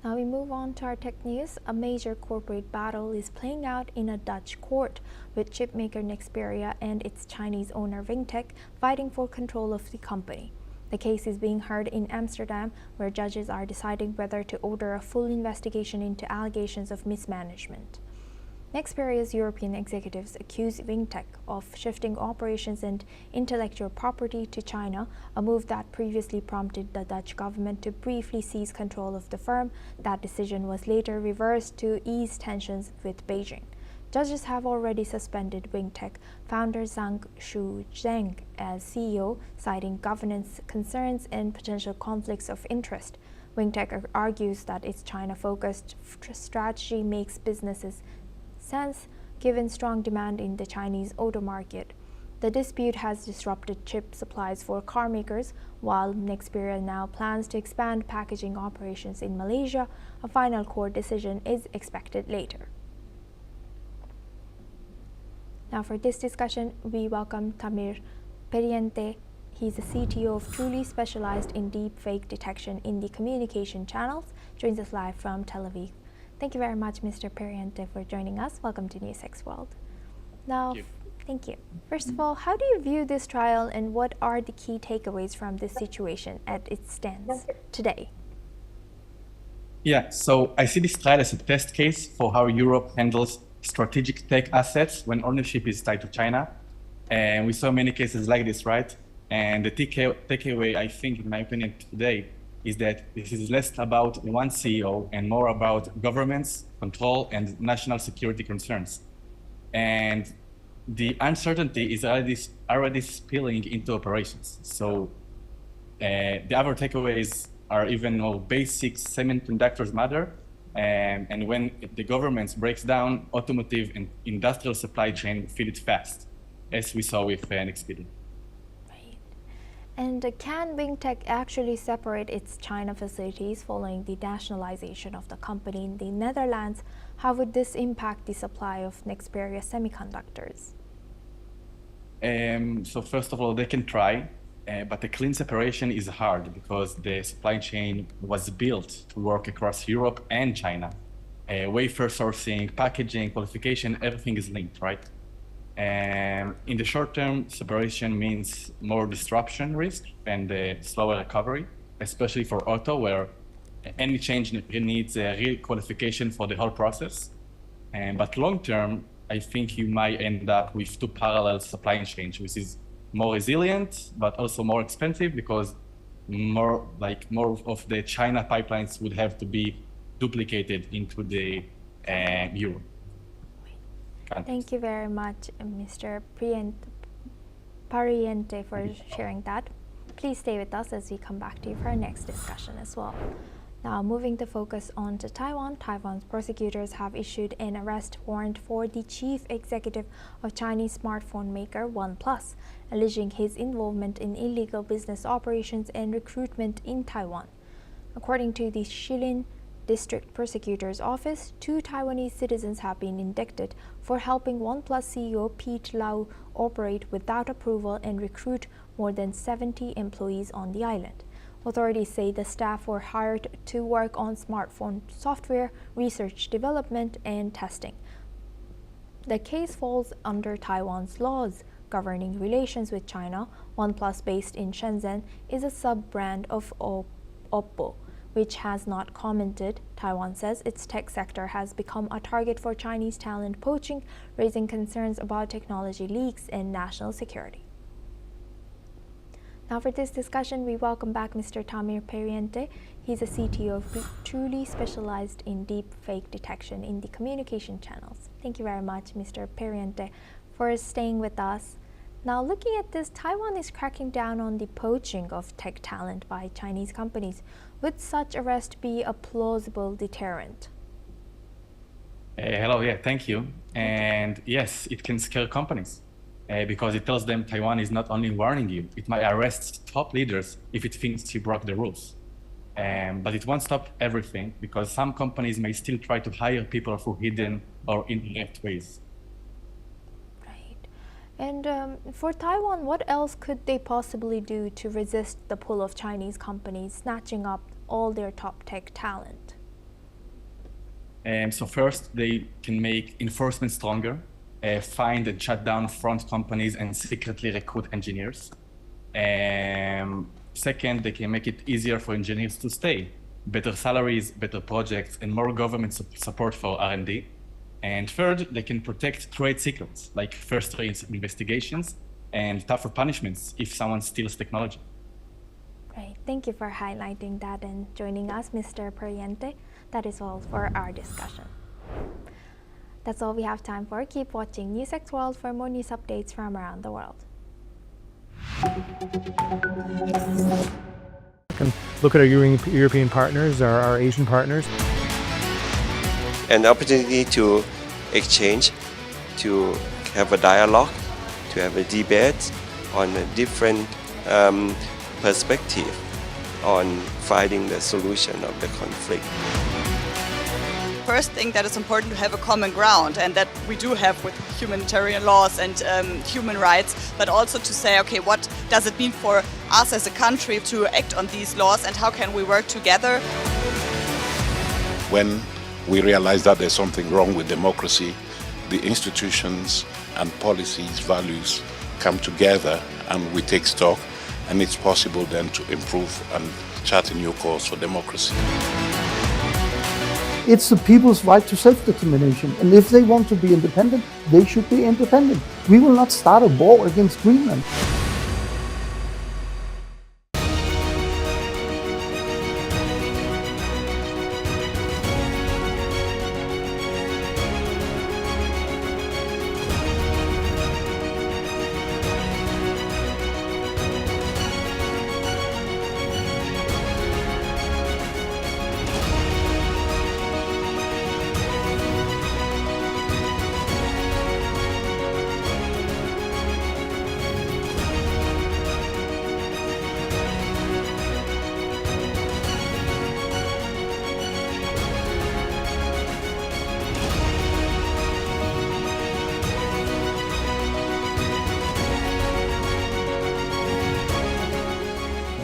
Now we move on to our tech news. A major corporate battle is playing out in a Dutch court, with chipmaker Nexperia and its Chinese owner Vingtech fighting for control of the company. The case is being heard in Amsterdam, where judges are deciding whether to order a full investigation into allegations of mismanagement. Nexperia's European executives accuse Vingtech of shifting operations and intellectual property to China, a move that previously prompted the Dutch government to briefly seize control of the firm. That decision was later reversed to ease tensions with Beijing. Judges have already suspended Vingtech founder Zhang Shuzheng as CEO, citing governance concerns and potential conflicts of interest. Vingtech argues that its China-focused strategy makes businesses sense given strong demand in the Chinese auto market. The dispute has disrupted chip supplies for car makers, while Nexperia now plans to expand packaging operations in Malaysia. A final court decision is expected later. Now for this discussion, we welcome Tamir Periente. He's the CTO of Truly, specialized in deepfake detection in the communication channels, joins us live from Tel Aviv. Thank you very much, Mr. Periente, for joining us. Welcome to NewsX World. Now, thank you. First of all, how do you view this trial and what are the key takeaways from this situation as it stands today? Yeah, so I see this trial as a test case for how Europe handles strategic tech assets when ownership is tied to China. And we saw many cases like this, right? And the takeaway, I think, in my opinion, today is that this is less about one CEO and more about governments, control, and national security concerns. And the uncertainty is already spilling into operations. So the other takeaways are even more basic. Semiconductors matter. And when the government breaks down, automotive and industrial supply chain feel it fast, as we saw with Nexperia. And can Wingtech actually separate its China facilities following the nationalization of the company in the Netherlands? How would this impact the supply of Nexperia semiconductors? So first of all, they can try, but the clean separation is hard because the supply chain was built to work across Europe and China. Wafer sourcing, packaging, qualification, everything is linked, right? In the short term, separation means more disruption risk and slower recovery, especially for auto, where any change needs a real qualification for the whole process. But long term, I think you might end up with two parallel supply chains, which is more resilient, but also more expensive because more of the China pipelines would have to be duplicated into the Europe. Thank you very much, Mr. Pariente, for sharing that. Please stay with us as we come back to you for our next discussion as well. Now, moving the focus on to Taiwan, Taiwan's prosecutors have issued an arrest warrant for the chief executive of Chinese smartphone maker OnePlus, alleging his involvement in illegal business operations and recruitment in Taiwan. According to the Shilin District Prosecutor's Office, 2 Taiwanese citizens have been indicted for helping OnePlus CEO Pete Lau operate without approval and recruit more than 70 employees on the island. Authorities say the staff were hired to work on smartphone software, research development, and testing. The case falls under Taiwan's laws governing relations with China. OnePlus, based in Shenzhen, is a sub-brand of Oppo, which has not commented. Taiwan says its tech sector has become a target for Chinese talent poaching, raising concerns about technology leaks and national security. Now for this discussion, we welcome back Mr. Tamir Pariente. He's a CTO truly specialized in deep fake detection in the communication channels. Thank you very much, Mr. Pariente, for staying with us. Now, looking at this, Taiwan is cracking down on the poaching of tech talent by Chinese companies. Would such arrest be a plausible deterrent? Hello, yeah, thank you. And yes, it can scare companies because it tells them Taiwan is not only warning you, it might arrest top leaders if it thinks you broke the rules. But it won't stop everything because some companies may still try to hire people through hidden or indirect ways. And for Taiwan, what else could they possibly do to resist the pull of Chinese companies snatching up all their top tech talent? So first, they can make enforcement stronger, find and shut down front companies and secretly recruit engineers. Second, they can make it easier for engineers to stay, better salaries, better projects, and more government support for R&D. And third, they can protect trade secrets, like first rate investigations and tougher punishments if someone steals technology. Great. Thank you for highlighting that and joining us, Mr. Pariente. That is all for our discussion. That's all we have time for. Keep watching NewsX World for more news updates from around the world. Look at our European partners, our Asian partners. An opportunity to exchange, to have a dialogue, to have a debate on a different perspective on finding the solution of the conflict. First thing that is important to have a common ground, and that we do have with humanitarian laws and human rights, but also to say, okay, what does it mean for us as a country to act on these laws and how can we work together? When we realize that there's something wrong with democracy, the institutions and policies, values come together and we take stock, and it's possible then to improve and chart a new course for democracy. It's the people's right to self-determination, and if they want to be independent, they should be independent. We will not start a war against Greenland.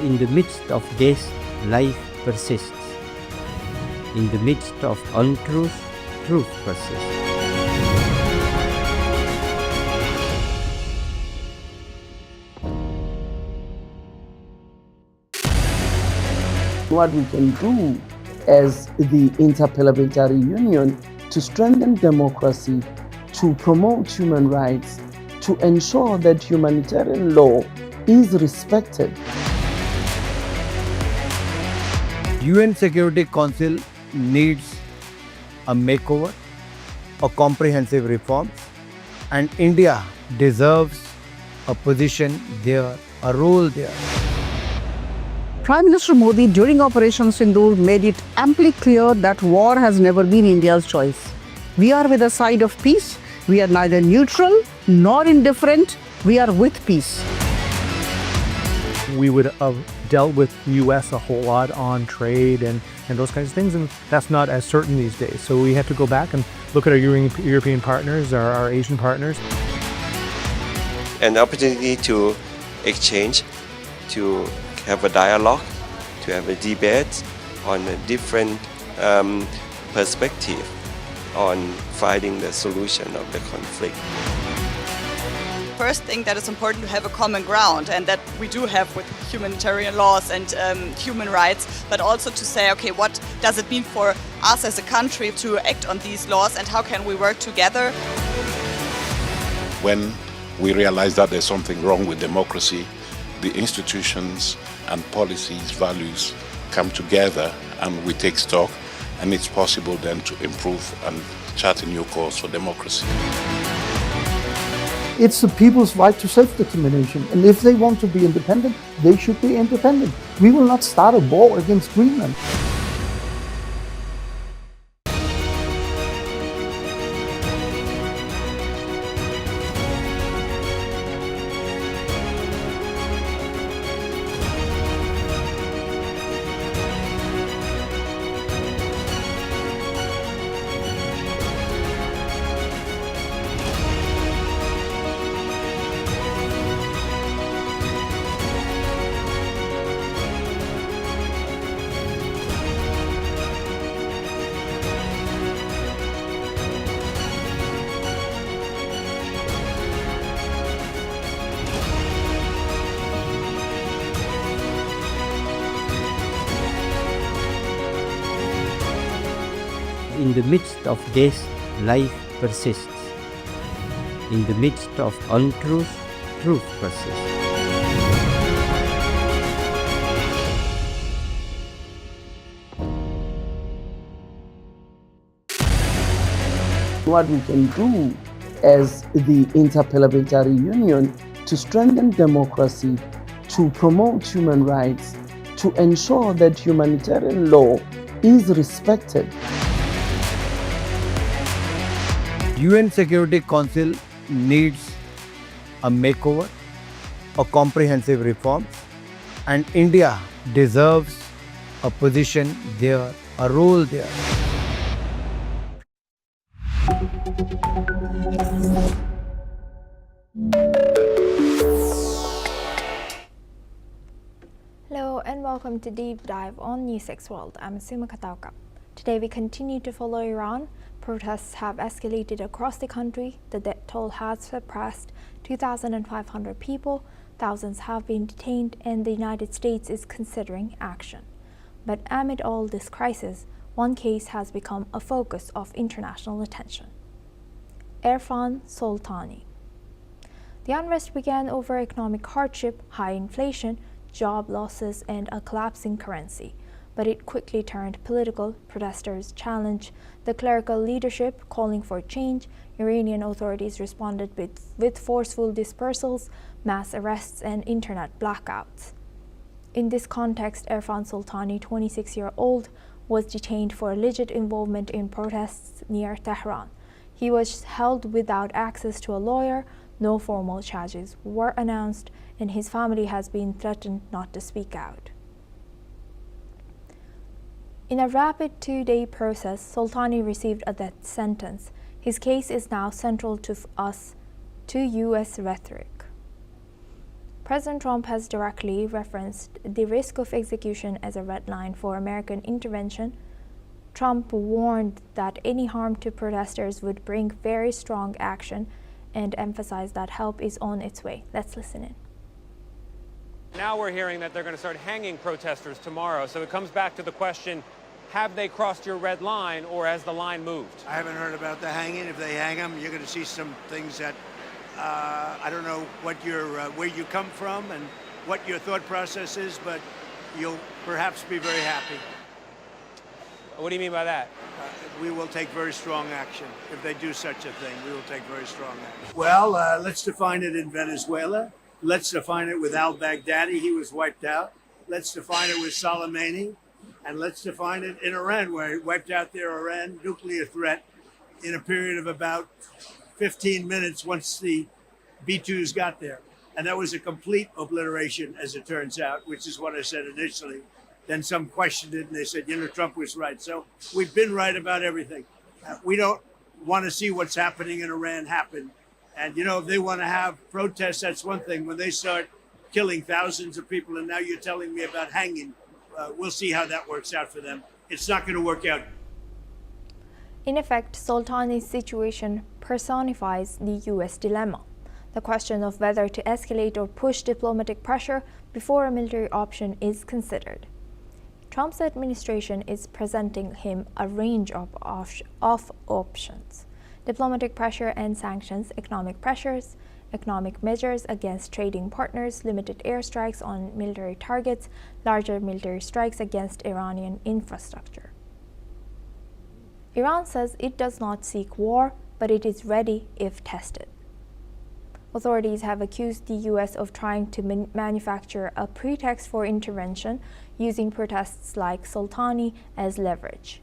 In the midst of this, life persists. In the midst of untruth, truth persists. What we can do as the Interparliamentary Union to strengthen democracy, to promote human rights, to ensure that humanitarian law is respected. UN Security Council needs a makeover, a comprehensive reform, and India deserves a position there, a role there. Prime Minister Modi during Operation Sindoor made it amply clear that war has never been India's choice. We are with the side of peace. We are neither neutral nor indifferent. We are with peace. We would have dealt with the US a whole lot on trade and those kinds of things, and that's not as certain these days. So we have to go back and look at our European partners, our Asian partners. An opportunity to exchange, to have a dialogue, to have a debate on a different perspective on finding the solution of the conflict. First thing that is important to have a common ground, and that we do have with humanitarian laws and human rights, but also to say, okay, what does it mean for us as a country to act on these laws, and how can we work together? When we realize that there's something wrong with democracy, the institutions and policies, values come together and we take stock, and it's possible then to improve and chart a new course for democracy. It's the people's right to self-determination, and if they want to be independent, they should be independent. We will not start a war against Greenland. In the midst of this, life persists. In the midst of untruth, truth persists. What we can do as the Interparliamentary Union to strengthen democracy, to promote human rights, to ensure that humanitarian law is respected. UN Security Council needs a makeover, a comprehensive reform, and India deserves a position there, a role there. Hello and welcome to Deep Dive on News6 World. I'm Suma Katauka. Today we continue to follow Iran. Protests have escalated across the country. The death toll has surpassed 2,500 people. Thousands have been detained, and the United States is considering action. But amid all this crisis, one case has become a focus of international attention. Irfan Soltani. The unrest began over economic hardship, high inflation, job losses, and a collapsing currency. But it quickly turned political. Protesters challenged the clerical leadership, calling for change. Iranian authorities responded with forceful dispersals, mass arrests, and internet blackouts. In this context, Irfan Soltani, 26-year-old, was detained for alleged involvement in protests near Tehran. He was held without access to a lawyer. No formal charges were announced, and his family has been threatened not to speak out. In a rapid two-day process, Soltani received a death sentence. His case is now central to U.S. rhetoric. President Trump has directly referenced the risk of execution as a red line for American intervention. Trump warned that any harm to protesters would bring very strong action and emphasized that help is on its way. Let's listen in. Now we're hearing that they're going to start hanging protesters tomorrow. So it comes back to the question, have they crossed your red line or has the line moved? I haven't heard about the hanging. If they hang them, you're going to see some things that I don't know what where you come from and what your thought process is, but you'll perhaps be very happy. What do you mean by that? We will take very strong action. If they do such a thing, we will take very strong action. Well, let's define it in Venezuela. Let's define it with al-Baghdadi. He was wiped out. Let's define it with Soleimani. And let's define it in Iran, where he wiped out their Iran nuclear threat in a period of about 15 minutes once the B-2s got there. And that was a complete obliteration, as it turns out, which is what I said initially. Then some questioned it, and they said, Trump was right. So we've been right about everything. We don't want to see what's happening in Iran happen. And, if they want to have protests, that's one thing. When they start killing thousands of people, and now you're telling me about hanging, we'll see how that works out for them. It's not going to work out. In effect, Soltani's situation personifies the U.S. dilemma, the question of whether to escalate or push diplomatic pressure before a military option is considered. Trump's administration is presenting him a range of options: diplomatic pressure and sanctions, economic pressures, economic measures against trading partners, limited airstrikes on military targets, larger military strikes against Iranian infrastructure. Iran says it does not seek war, but it is ready if tested. Authorities have accused the U.S. of trying to manufacture a pretext for intervention, using protests like Soltani as leverage.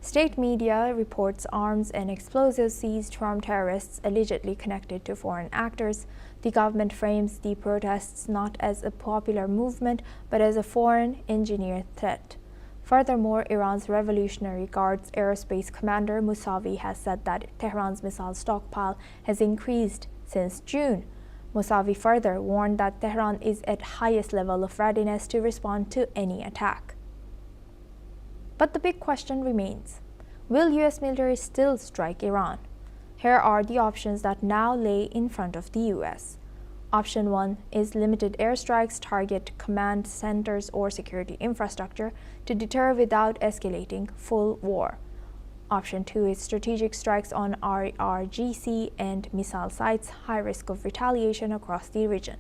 State media reports arms and explosives seized from terrorists allegedly connected to foreign actors. The government frames the protests not as a popular movement, but as a foreign engineered threat. Furthermore, Iran's Revolutionary Guard's aerospace commander Mousavi has said that Tehran's missile stockpile has increased since June. Mousavi further warned that Tehran is at highest level of readiness to respond to any attack. But the big question remains: will U.S. military still strike Iran? Here are the options that now lay in front of the U.S. Option 1 is limited airstrikes target command centers or security infrastructure to deter without escalating full war. Option 2 is strategic strikes on RRGC and missile sites, high risk of retaliation across the region.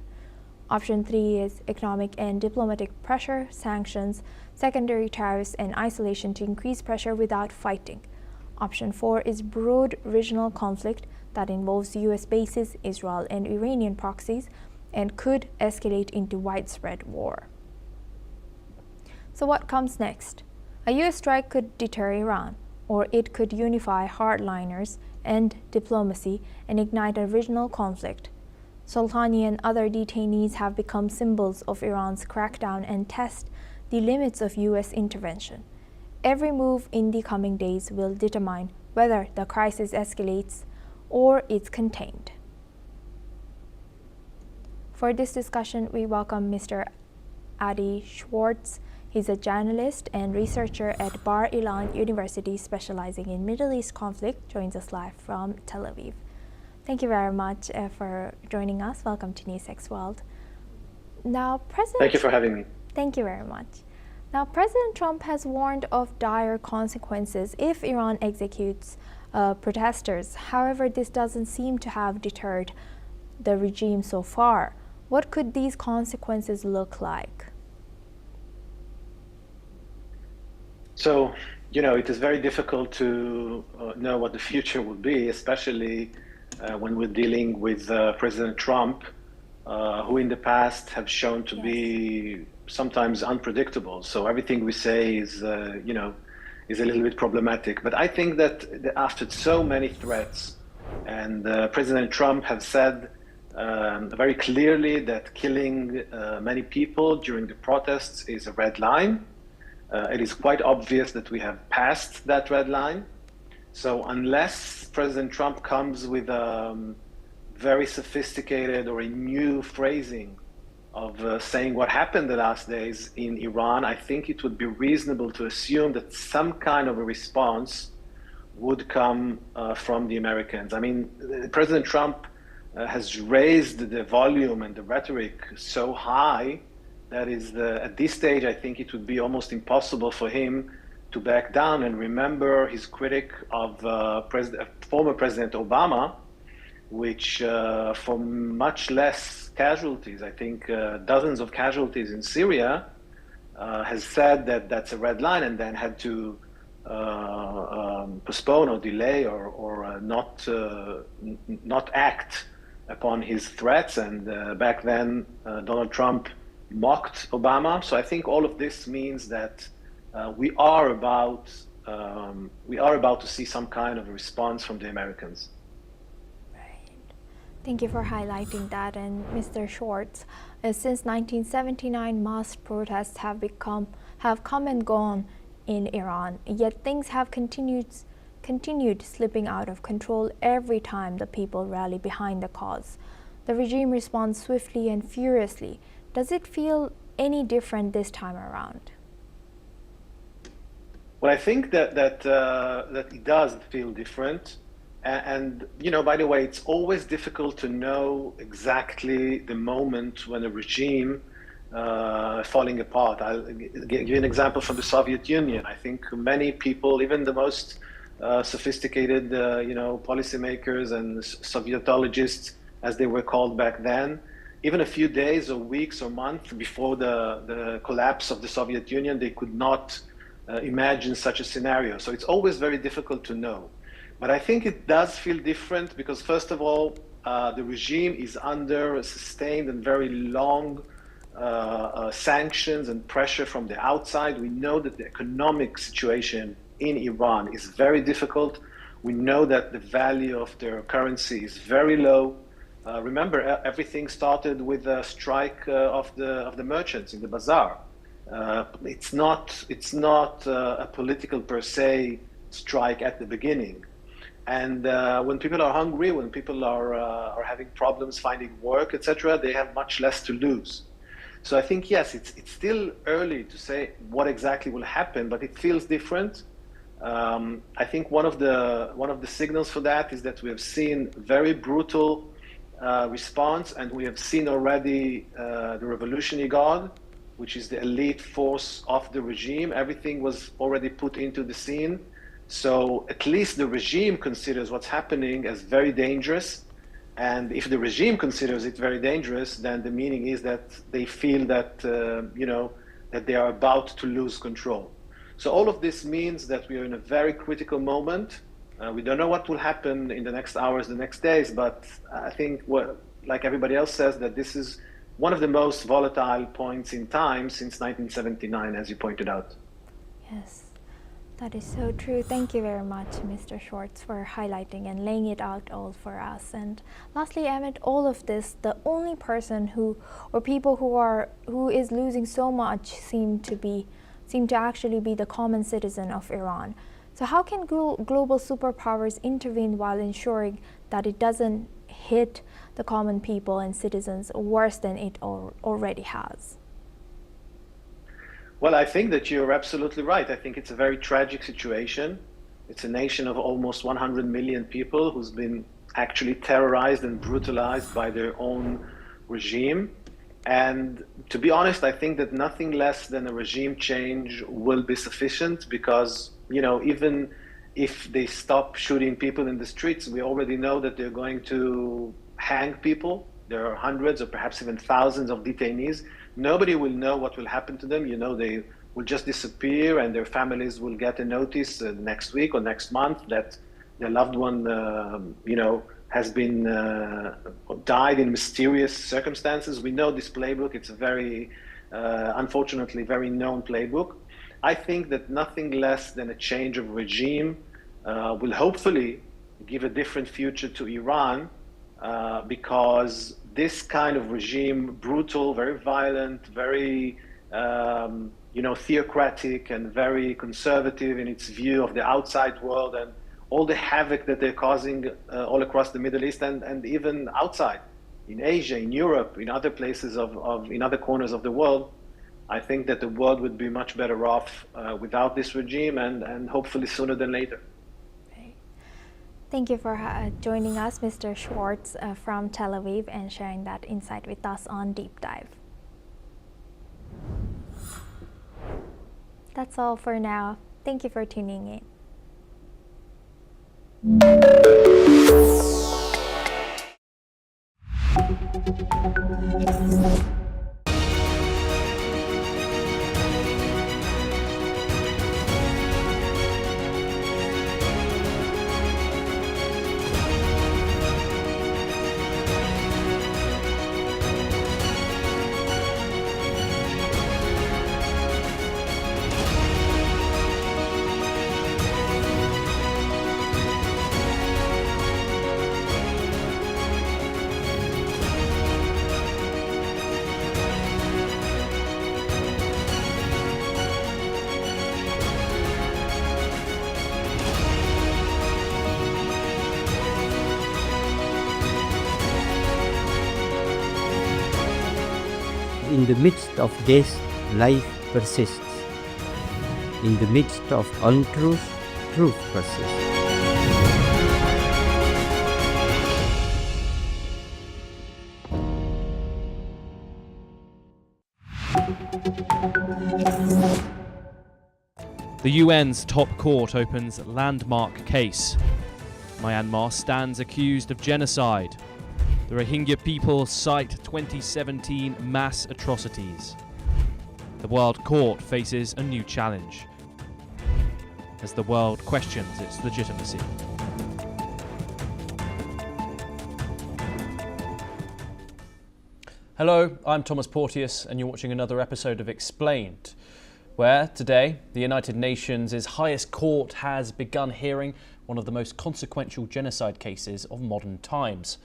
Option 3 is economic and diplomatic pressure, sanctions, secondary tariffs, and isolation to increase pressure without fighting. Option 4 is broad regional conflict that involves U.S. bases, Israel, and Iranian proxies, and could escalate into widespread war. So what comes next? A U.S. strike could deter Iran, or it could unify hardliners and diplomacy and ignite a regional conflict. Soltani and other detainees have become symbols of Iran's crackdown and test the limits of U.S. intervention. Every move in the coming days will determine whether the crisis escalates or is contained. For this discussion, we welcome Mr. Adi Schwartz. He's a journalist and researcher at Bar Ilan University specializing in Middle East conflict, joins us live from Tel Aviv. Thank you very much for joining us. Welcome to NewsX World. Now, Thank you for having me. Thank you very much. Now, President Trump has warned of dire consequences if Iran executes protesters. However, this doesn't seem to have deterred the regime so far. What could these consequences look like? So, it is very difficult to know what the future will be, especially when we're dealing with President Trump, who in the past have shown to be sometimes unpredictable. So everything we say is, is a little bit problematic. But I think that after so many threats, and President Trump has said very clearly that killing many people during the protests is a red line. It is quite obvious that we have passed that red line. So unless President Trump comes with a very sophisticated or a new phrasing saying what happened the last days in Iran, I think it would be reasonable to assume that some kind of a response would come from the Americans. I mean, President Trump has raised the volume and the rhetoric so high that at this stage, I think it would be almost impossible for him to back down. And remember his critic of former President Obama, which for much less casualties, I think dozens of casualties in Syria, has said that that's a red line, and then had to postpone or delay or not act upon his threats. And back then, Donald Trump mocked Obama. So I think all of this means that we are about to see some kind of a response from the Americans. Thank you for highlighting that. And Mr. Schwartz, since 1979, mass protests have come and gone in Iran, yet things have continued slipping out of control every time the people rally behind the cause. The regime responds swiftly and furiously. Does it feel any different this time around? Well, I think that it does feel different. And, you know, by the way, it's always difficult to know exactly the moment when a regime falling apart. I'll give you an example from the Soviet Union. I think many people, even the most sophisticated, policymakers and Sovietologists, as they were called back then, even a few days or weeks or months before the collapse of the Soviet Union, they could not imagine such a scenario. So it's always very difficult to know. But I think it does feel different because, first of all, the regime is under sustained and very long sanctions and pressure from the outside. We know that the economic situation in Iran is very difficult. We know that the value of their currency is very low. Remember, everything started with a strike of the merchants in the bazaar. It's not a political per se strike at the beginning. And when people are hungry, when people are having problems finding work, etc., they have much less to lose. So I think, yes, it's still early to say what exactly will happen, but it feels different. I think one of the signals for that is that we have seen very brutal response, and we have seen already the Revolutionary Guard, which is the elite force of the regime. Everything was already put into the scene. So at least the regime considers what's happening as very dangerous. And if the regime considers it very dangerous, then the meaning is that they feel that, that they are about to lose control. So all of this means that we are in a very critical moment. We don't know what will happen in the next hours, the next days, but I think, like everybody else says, that this is one of the most volatile points in time since 1979, as you pointed out. Yes. That is so true. Thank you very much, Mr. Schwartz, for highlighting and laying it out all for us. And lastly, amid all of this, the only person who is losing so much seem to actually be the common citizen of Iran. So how can global superpowers intervene while ensuring that it doesn't hit the common people and citizens worse than it already has? Well, I think that you're absolutely right. I think it's a very tragic situation. It's a nation of almost 100 million people who's been actually terrorized and brutalized by their own regime. And to be honest, I think that nothing less than a regime change will be sufficient because, even if they stop shooting people in the streets, we already know that they're going to hang people. There are hundreds or perhaps even thousands of detainees. Nobody will know what will happen to them. They will just disappear, and their families will get a notice next week or next month that their loved one, has been died in mysterious circumstances. We know this playbook. It's a very, unfortunately, very known playbook. I think that nothing less than a change of regime will hopefully give a different future to Iran, because this kind of regime, brutal, very violent, very theocratic and very conservative in its view of the outside world and all the havoc that they're causing all across the Middle East and even outside. in Asia, in Europe, in other places in other corners of the world, I think that the world would be much better off without this regime, and hopefully sooner than later. Thank you for joining us, Mr. Schwartz from Tel Aviv, and sharing that insight with us on Deep Dive. That's all for now. Thank you for tuning in. In the midst of this, life persists. In the midst of untruth, truth persists. The UN's top court opens landmark case. Myanmar stands accused of genocide. The Rohingya people cite 2017 mass atrocities. The World Court faces a new challenge as the world questions its legitimacy. Hello, I'm Thomas Porteous, and you're watching another episode of Explained, where today the United Nations' highest court has begun hearing one of the most consequential genocide cases of modern times.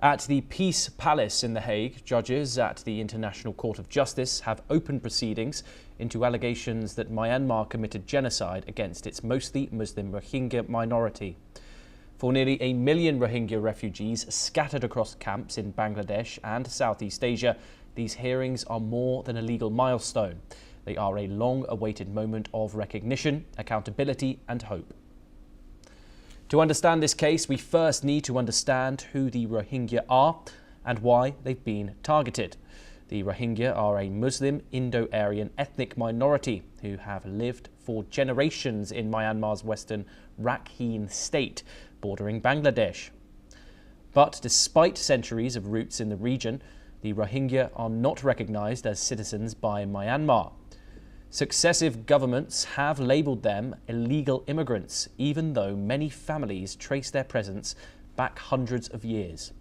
At the Peace Palace in The Hague, judges at the International Court of Justice have opened proceedings into allegations that Myanmar committed genocide against its mostly Muslim Rohingya minority. For nearly 1 million Rohingya refugees scattered across camps in Bangladesh and Southeast Asia, these hearings are more than a legal milestone. They are a long-awaited moment of recognition, accountability and hope. To understand this case, we first need to understand who the Rohingya are and why they've been targeted. The Rohingya are a Muslim Indo-Aryan ethnic minority who have lived for generations in Myanmar's western Rakhine state, bordering Bangladesh. But despite centuries of roots in the region, the Rohingya are not recognized as citizens by Myanmar. Successive governments have labelled them illegal immigrants, even though many families trace their presence back hundreds of years.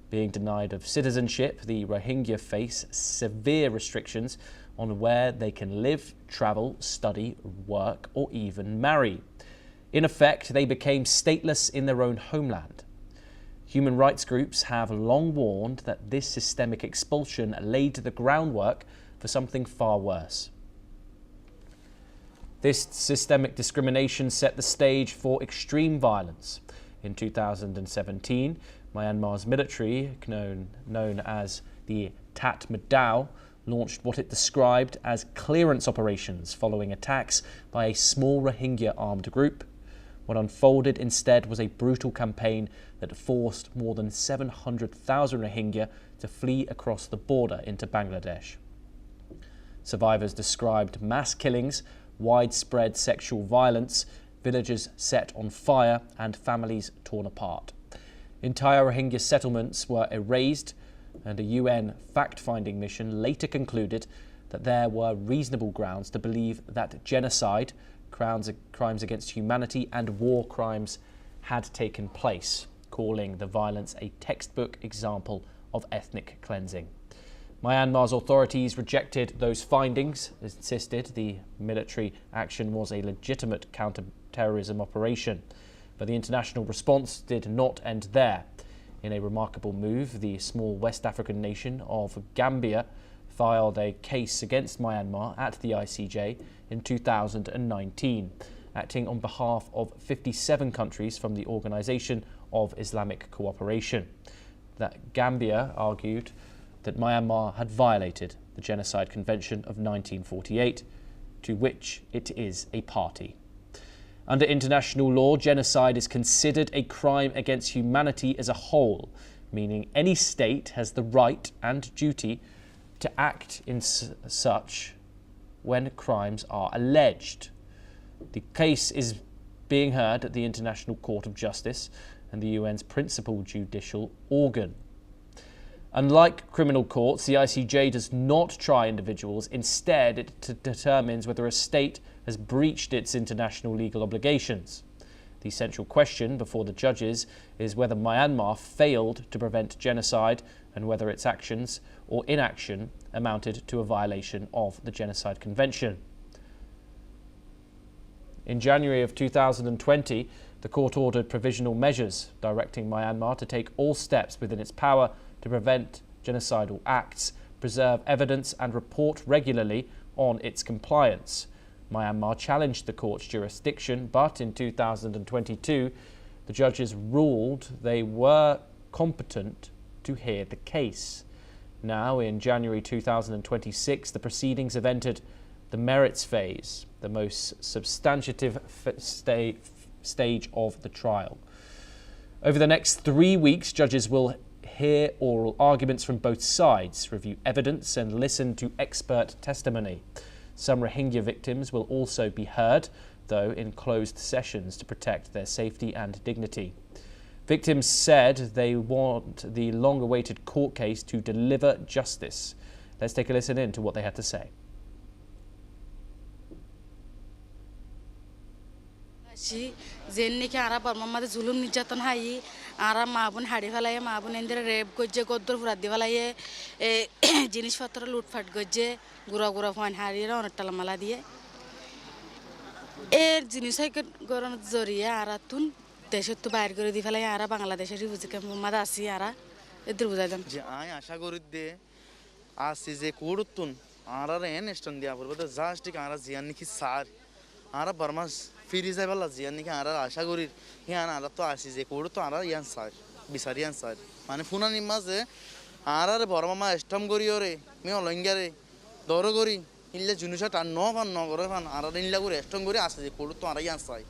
Being denied of citizenship, the Rohingya face severe restrictions on where they can live, travel, study, work, or even marry. In effect, they became stateless in their own homeland. Human rights groups have long warned that this systemic expulsion laid the groundwork for something far worse. This systemic discrimination set the stage for extreme violence. In 2017, Myanmar's military, known as the Tatmadaw, launched what it described as clearance operations following attacks by a small Rohingya armed group. What unfolded instead was a brutal campaign that forced more than 700,000 Rohingya to flee across the border into Bangladesh. Survivors described mass killings, widespread sexual violence, villages set on fire, and families torn apart. Entire Rohingya settlements were erased, and a UN fact-finding mission later concluded that there were reasonable grounds to believe that genocide, crimes against humanity, and war crimes had taken place, calling the violence a textbook example of ethnic cleansing. Myanmar's authorities rejected those findings, insisted the military action was a legitimate counter-terrorism operation. But the international response did not end there. In a remarkable move, the small West African nation of Gambia filed a case against Myanmar at the ICJ in 2019, acting on behalf of 57 countries from the Organization of Islamic Cooperation. that Gambia argued that Myanmar had violated the Genocide Convention of 1948, to which it is a party. Under international law, genocide is considered a crime against humanity as a whole, meaning any state has the right and duty to act in such when crimes are alleged. The case is being heard at the International Court of Justice and the UN's principal judicial organ. Unlike criminal courts, the ICJ does not try individuals. Instead, it determines whether a state has breached its international legal obligations. The central question before the judges is whether Myanmar failed to prevent genocide and whether its actions or inaction amounted to a violation of the Genocide Convention. In January of 2020, the court ordered provisional measures directing Myanmar to take all steps within its power to prevent genocidal acts, preserve evidence and report regularly on its compliance. Myanmar challenged the court's jurisdiction, but in 2022, the judges ruled they were competent to hear the case. Now, in January 2026, the proceedings have entered the merits phase, the most substantive stage of the trial. Over the next 3 weeks, judges will hear oral arguments from both sides, review evidence and listen to expert testimony. Some Rohingya victims will also be heard, though in closed sessions to protect their safety and dignity. Victims said they want the long-awaited court case to deliver justice. Let's take a listen in to what they had to say. আরা মা বোন হাড়ি ফেলাইয়ে মা বোন এদের rape করছে গদ্দর ফুরাদি ফেলাইয়ে জিনিসপত্র লুটফাট করছে গুড়া গুড়া ফান হারিয়ে অনেক টালামালা দিয়ে এর জিনিস গরম জড়িয়ে আরা তুন দেশের তো বাইর করে দি ফেলাই আরা বাংলাদেশের রিফিউজি ক্যাম্প মাদা আসি আরা এদের বুঝাই দেন যে আয় আশা করি দে আসি যে কুড়তুন আরা রেন স্টন দিয়া পড়বে তো জাস্টিক আরা জিয়ান নাকি সার আরা বর্মাস ফিরি যাই বলা জিয়ান নাকি আরা আশা করি হ্যাঁ আরা তো আসি যে কুড়তো আরা ইয়ান সার বিচারিয়ান সার মানে ফুনা নিমা যে আরা রে বর্মা স্টম করিও রে মি অলঙ্গা রে দর করি ইল্লে জুনুসা টান ন ফান ন করে ফান আরা ইল্লা করে স্টম করি আসি যে কুড়তো আরা ইয়ান সার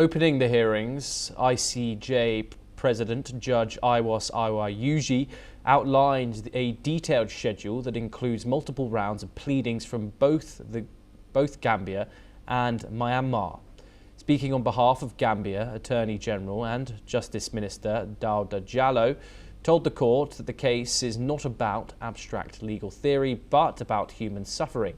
Opening the hearings, ICJ President Judge Iwas Iwayuji outlined a detailed schedule that includes multiple rounds of pleadings from both Gambia and Myanmar. Speaking on behalf of Gambia, Attorney General and Justice Minister Dauda Jallow told the court that the case is not about abstract legal theory but about human suffering.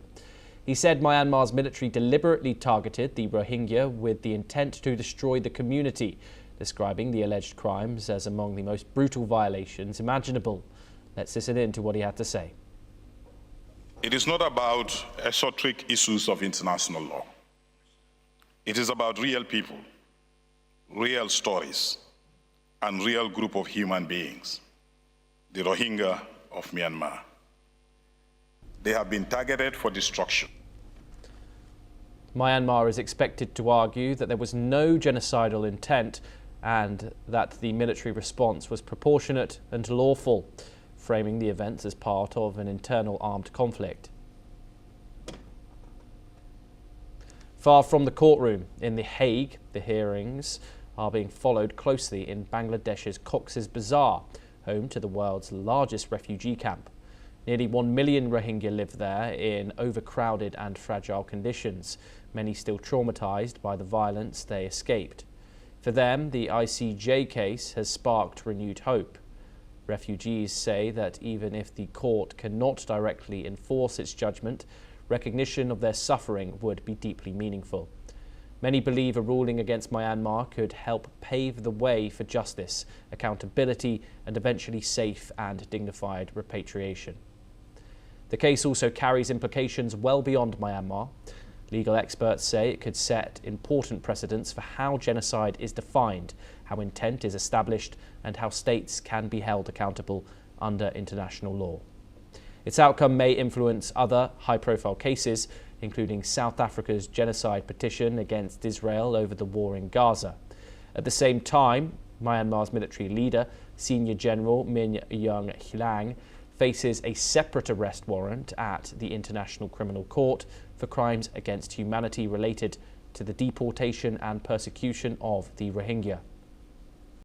He said Myanmar's military deliberately targeted the Rohingya with the intent to destroy the community, describing the alleged crimes as among the most brutal violations imaginable. Let's listen in to what he had to say. It is not about esoteric issues of international law. It is about real people, real stories, and real group of human beings, the Rohingya of Myanmar. They have been targeted for destruction. Myanmar is expected to argue that there was no genocidal intent and that the military response was proportionate and lawful, framing the events as part of an internal armed conflict. Far from the courtroom in The Hague, the hearings are being followed closely in Bangladesh's Cox's Bazar, home to the world's largest refugee camp. Nearly 1 million Rohingya live there in overcrowded and fragile conditions, many still traumatized by the violence they escaped. For them, the ICJ case has sparked renewed hope. Refugees say that even if the court cannot directly enforce its judgment, recognition of their suffering would be deeply meaningful. Many believe a ruling against Myanmar could help pave the way for justice, accountability, and eventually safe and dignified repatriation. The case also carries implications well beyond Myanmar. Legal experts say it could set important precedents for how genocide is defined, how intent is established, and how states can be held accountable under international law. Its outcome may influence other high-profile cases, including South Africa's genocide petition against Israel over the war in Gaza. At the same time, Myanmar's military leader, Senior General Min Aung Hlaing, faces a separate arrest warrant at the International Criminal Court for crimes against humanity related to the deportation and persecution of the Rohingya.